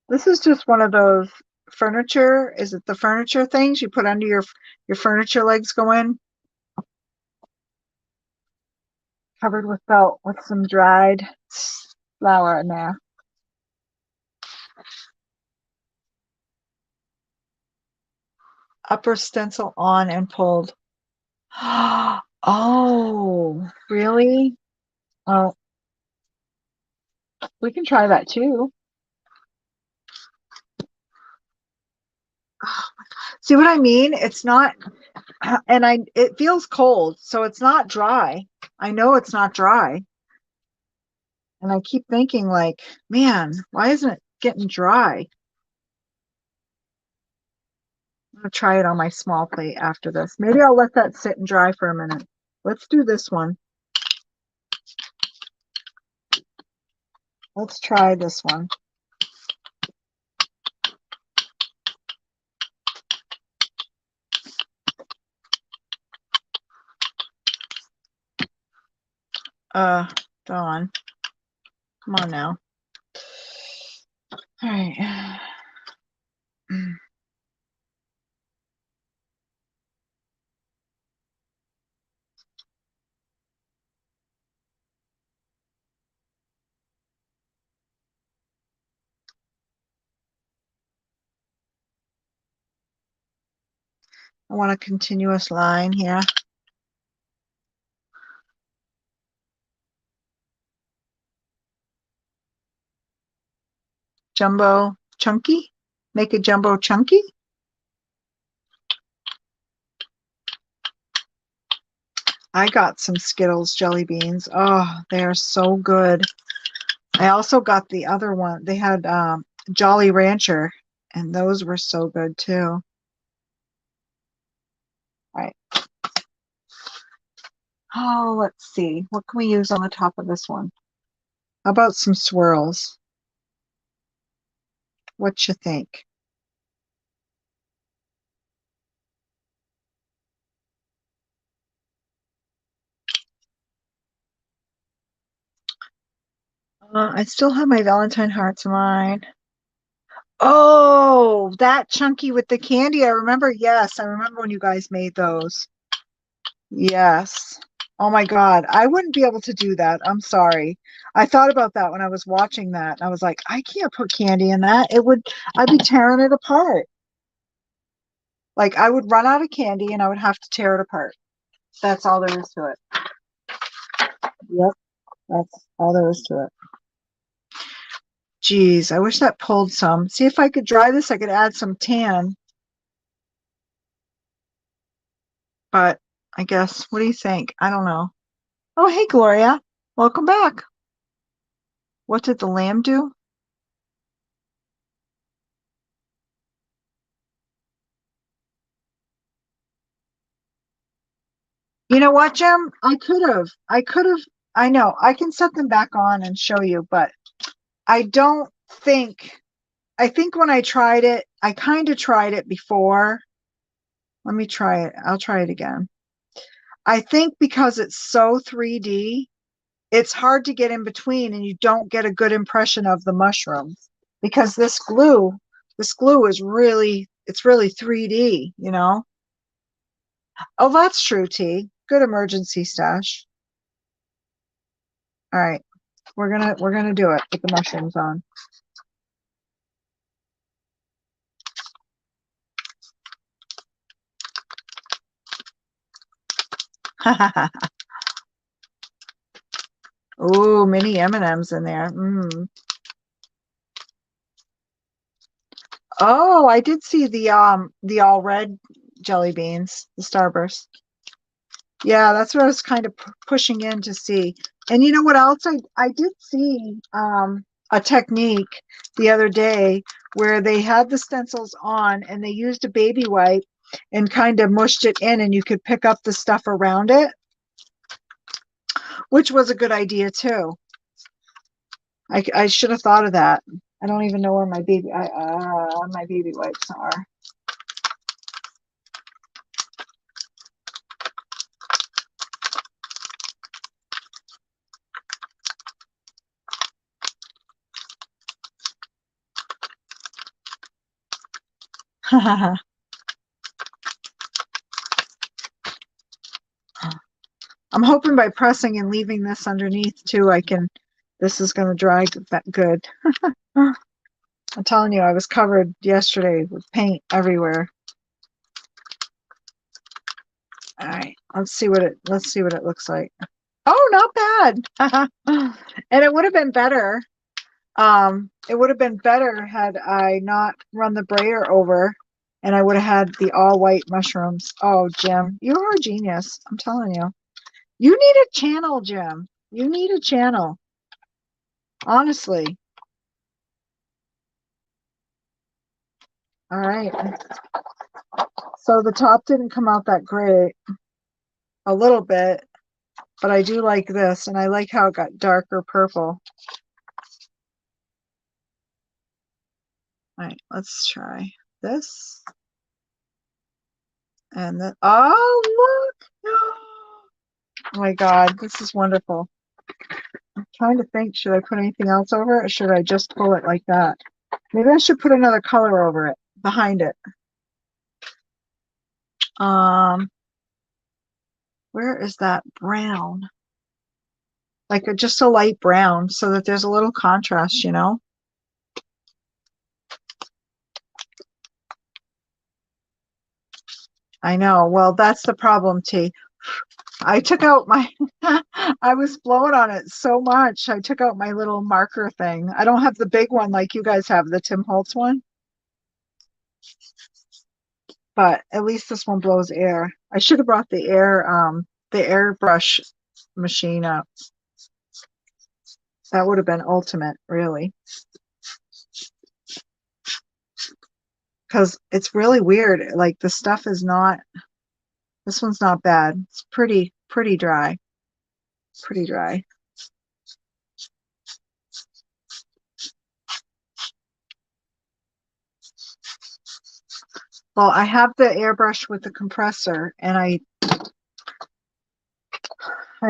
This is just one of those furniture. Is it the furniture things you put under your furniture legs go in? Covered with felt with some dried flour in there. Upper stencil on and pulled. Oh, really? Oh, we can try that too. See what I mean? It's not, and it feels cold, so it's not dry. I know it's not dry. And I keep thinking like, man, why isn't it getting dry? I'm gonna try it on my small plate after this. Maybe I'll let that sit and dry for a minute. Let's do this one. Let's try this one. Dawn, come on now. All right. I want a continuous line here. Jumbo chunky? Make a jumbo chunky? I got some Skittles jelly beans. Oh, they are so good. I also got the other one. They had Jolly Rancher, and those were so good too. All right. Oh, let's see. What can we use on the top of this one? How about some swirls? What you think? I still have my Valentine hearts in mine. Oh, that chunky with the candy. I remember. Yes, I remember when you guys made those. Yes. Oh my God. I wouldn't be able to do that. I'm sorry. I thought about that when I was watching that. I was like, I can't put candy in that. I'd be tearing it apart. Like I would run out of candy and I would have to tear it apart. That's all there is to it. Yep. That's all there is to it. Geez, I wish that pulled some. See if I could dry this, I could add some tan. But I guess, what do you think? I don't know. Oh, hey, Gloria. Welcome back. What did the lamb do? You know what, Jim? I know, I can set them back on and show you, but I don't think, I think when I tried it, I kind of tried it before. Let me try it. I'll try it again. I think because it's so 3D, it's hard to get in between and you don't get a good impression of the mushrooms because this glue is really, it's really 3D, you know? Oh, that's true, T. Good emergency stash. All right. We're gonna do it with the mushrooms on. Oh, mini M&Ms in there. Mm. Oh, I did see the all red jelly beans, the Starburst. Yeah, that's what I was kind of pushing in to see. And you know what else? I did see a technique the other day where they had the stencils on and they used a baby wipe and kind of mushed it in and you could pick up the stuff around it, which was a good idea too. I should have thought of that. I don't even know where my baby wipes are. I'm hoping by pressing and leaving this underneath too, this is going to dry good. I'm telling you, I was covered yesterday with paint everywhere. All right, let's see what it looks like. Oh, not bad. And it would have been better. It would have been better had I not run the brayer over and I would have had the all white mushrooms. Oh, Jim, you are a genius. I'm telling you. You need a channel, Jim. You need a channel. Honestly. All right. So the top didn't come out that great. A little bit, but I do like this, and I like how it got darker purple. All right, let's try this. And then, oh, look. Oh my God, this is wonderful. I'm trying to think, should I put anything else over it, or should I just pull it like that? Maybe I should put another color over it, behind it. Where is that brown? Like just a light brown so that there's a little contrast, you know? I know. Well, that's the problem, T. I took out my, I was blowing on it so much. I took out my little marker thing. I don't have the big one like you guys have, the Tim Holtz one, but at least this one blows air. I should have brought the airbrush machine up. That would have been ultimate, really. Because it's really weird. Like the stuff is not, this one's not bad. It's pretty dry. Pretty dry. Well, I have the airbrush with the compressor, and I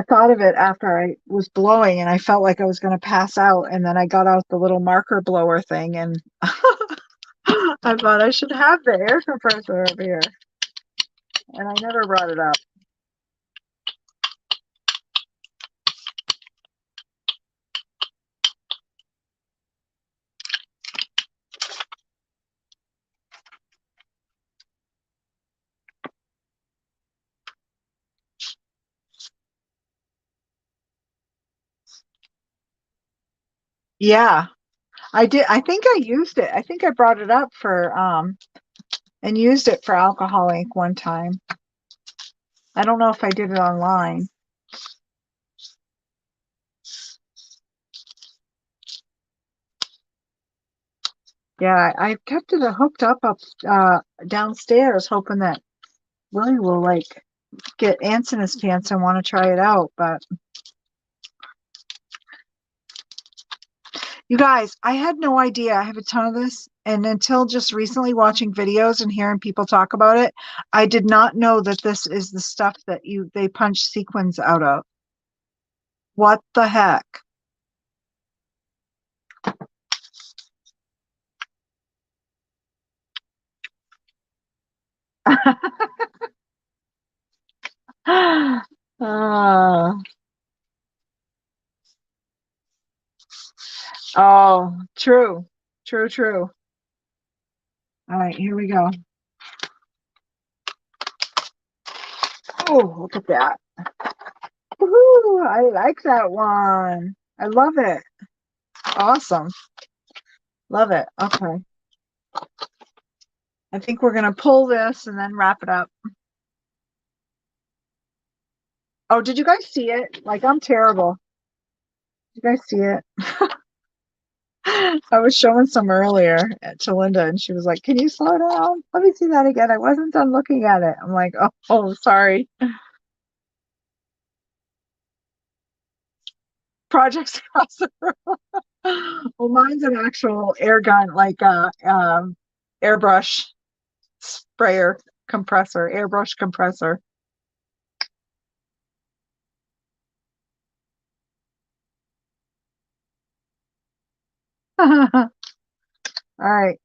thought of it after I was blowing, and I felt like I was going to pass out, and then I got out the little marker blower thing, and I thought I should have the air compressor over here, and I never brought it up. Yeah, I did. I think I used it. I think I brought it up for and used it for alcohol ink one time. I don't know if I did it online. Yeah, I kept it hooked up downstairs, hoping that Willie will like get ants in his pants and want to try it out. But you guys, I had no idea. I have a ton of this, and until just recently watching videos and hearing people talk about it, I did not know that this is the stuff that they punch sequins out of. What the heck? Uh, oh, true. True, true. All right, here we go. Oh, look at that. Woohoo, I like that one. I love it. Awesome. Love it. Okay. I think we're going to pull this and then wrap it up. Oh, did you guys see it? Like, I'm terrible. Did you guys see it? I was showing some earlier to Linda, and she was like, "Can you slow down? Let me see that again." I wasn't done looking at it. I'm like, "Oh, sorry." Projects across the room. Well, mine's an actual air gun, like airbrush sprayer compressor, airbrush compressor. All right.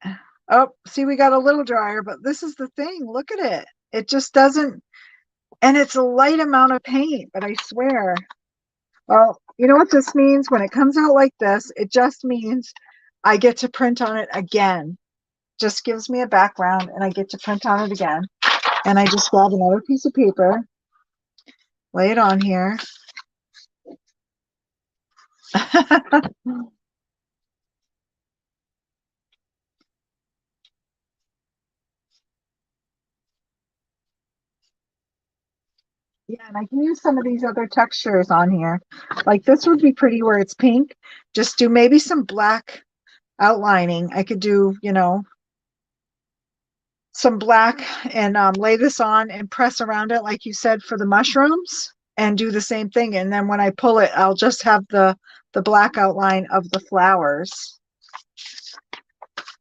Oh, see, we got a little drier, but this is the thing. Look at it. It just doesn't, and it's a light amount of paint, but I swear. Well, you know what this means? When it comes out like this, it just means I get to print on it again. Just gives me a background and I get to print on it again. And I just grab another piece of paper, lay it on here. Yeah, and I can use some of these other textures on here. Like this would be pretty where it's pink. Just do maybe some black outlining. I could do, some black and lay this on and press around it like you said for the mushrooms and do the same thing. And then when I pull it, I'll just have the black outline of the flowers.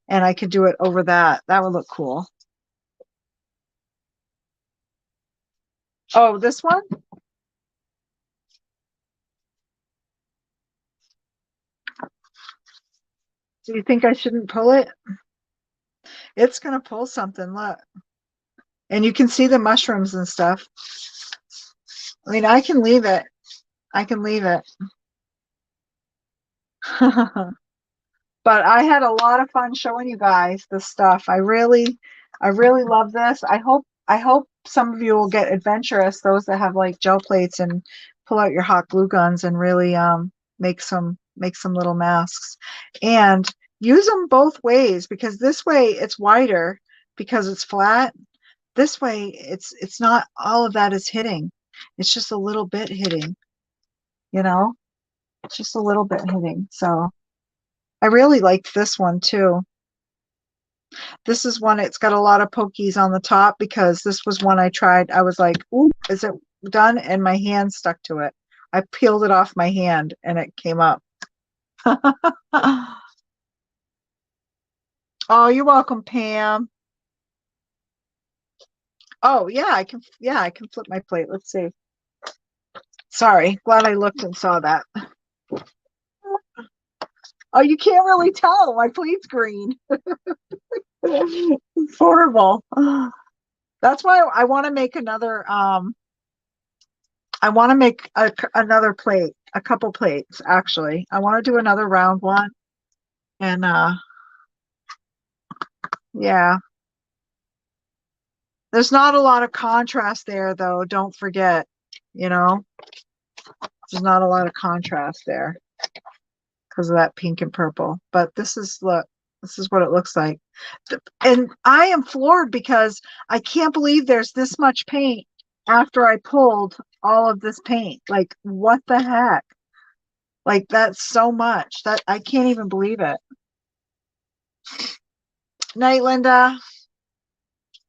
And I could do it over that. That would look cool. Oh, this one? Do you think I shouldn't pull it? It's going to pull something, look. And you can see the mushrooms and stuff. I mean, I can leave it. I can leave it. But I had a lot of fun showing you guys this stuff. I really love this. I hope some of you will get adventurous, those that have like gel plates, and pull out your hot glue guns and really make some little masks. And use them both ways, because this way it's wider because it's flat. This way it's not all of that is hitting. It's just a little bit hitting, you know? It's just a little bit hitting. So I really liked this one too. This is one, it's got a lot of pokies on the top because this was one I tried. I was like, ooh, is it done? And my hand stuck to it. I peeled it off my hand and it came up. Oh, you're welcome, Pam. Oh, yeah, I can flip my plate. Let's see. Sorry, glad I looked and saw that. Oh, you can't really tell. My plate's green. It's horrible. That's why I want to make another I want to make another plate, a couple plates actually. I want to do another round one. And yeah. There's not a lot of contrast there though, don't forget, you know. There's not a lot of contrast there because of that pink and purple. But this is what it looks like. And I am floored because I can't believe there's this much paint after I pulled all of this paint. Like, what the heck? Like, that's so much. That I can't even believe it. Night, Linda.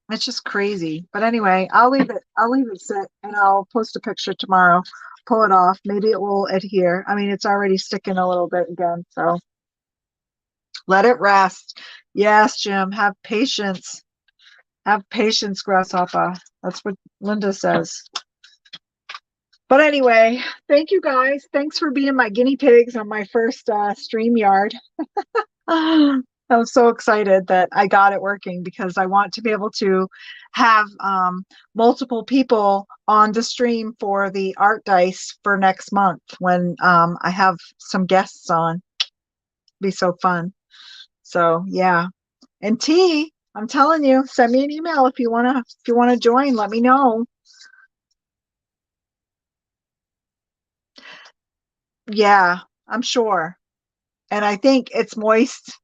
It's just crazy. But anyway, I'll leave it sit, and I'll post a picture tomorrow. Pull it off. Maybe it will adhere. I mean, it's already sticking a little bit again, so let it rest. Yes, Jim, have patience. Have patience, Grasshopper. That's what Linda says. But anyway, thank you guys. Thanks for being my guinea pigs on my first StreamYard. I'm so excited that I got it working because I want to be able to have multiple people on the stream for the art dice for next month when I have some guests on. It'll be so fun. So yeah. And T, I'm telling you, send me an email if you wanna join. Let me know. Yeah, I'm sure. And I think it's moist.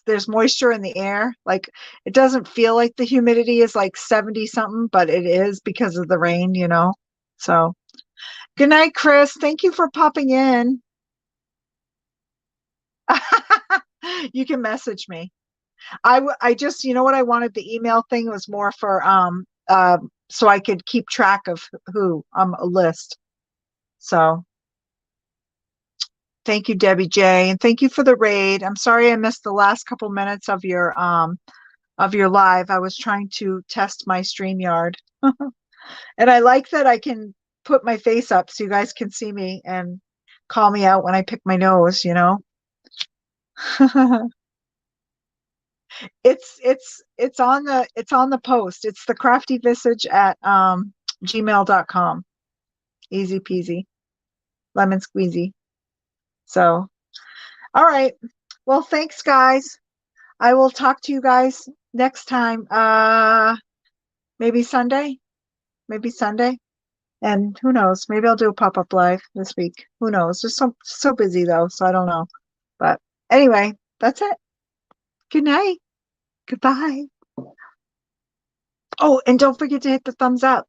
There's moisture in the air. Like, it doesn't feel like the humidity is like 70 something, but it is because of the rain, you know. So good night, Chris. Thank you for popping in. You can message me. I just, you know what, I wanted the email thing was more for so I could keep track of who a list. So thank you, Debbie J, and thank you for the raid. I'm sorry I missed the last couple minutes of your live. I was trying to test my StreamYard. And I like that I can put my face up so you guys can see me and call me out when I pick my nose, you know. It's on the post. It's the crafty visage at gmail.com. Easy peasy. Lemon squeezy. So, all right. Well, thanks guys. I will talk to you guys next time. Maybe Sunday. Maybe Sunday. And who knows? Maybe I'll do a pop-up live this week. Who knows? Just so busy though, so I don't know. But anyway, that's it. Good night. Goodbye. Oh, and don't forget to hit the thumbs up.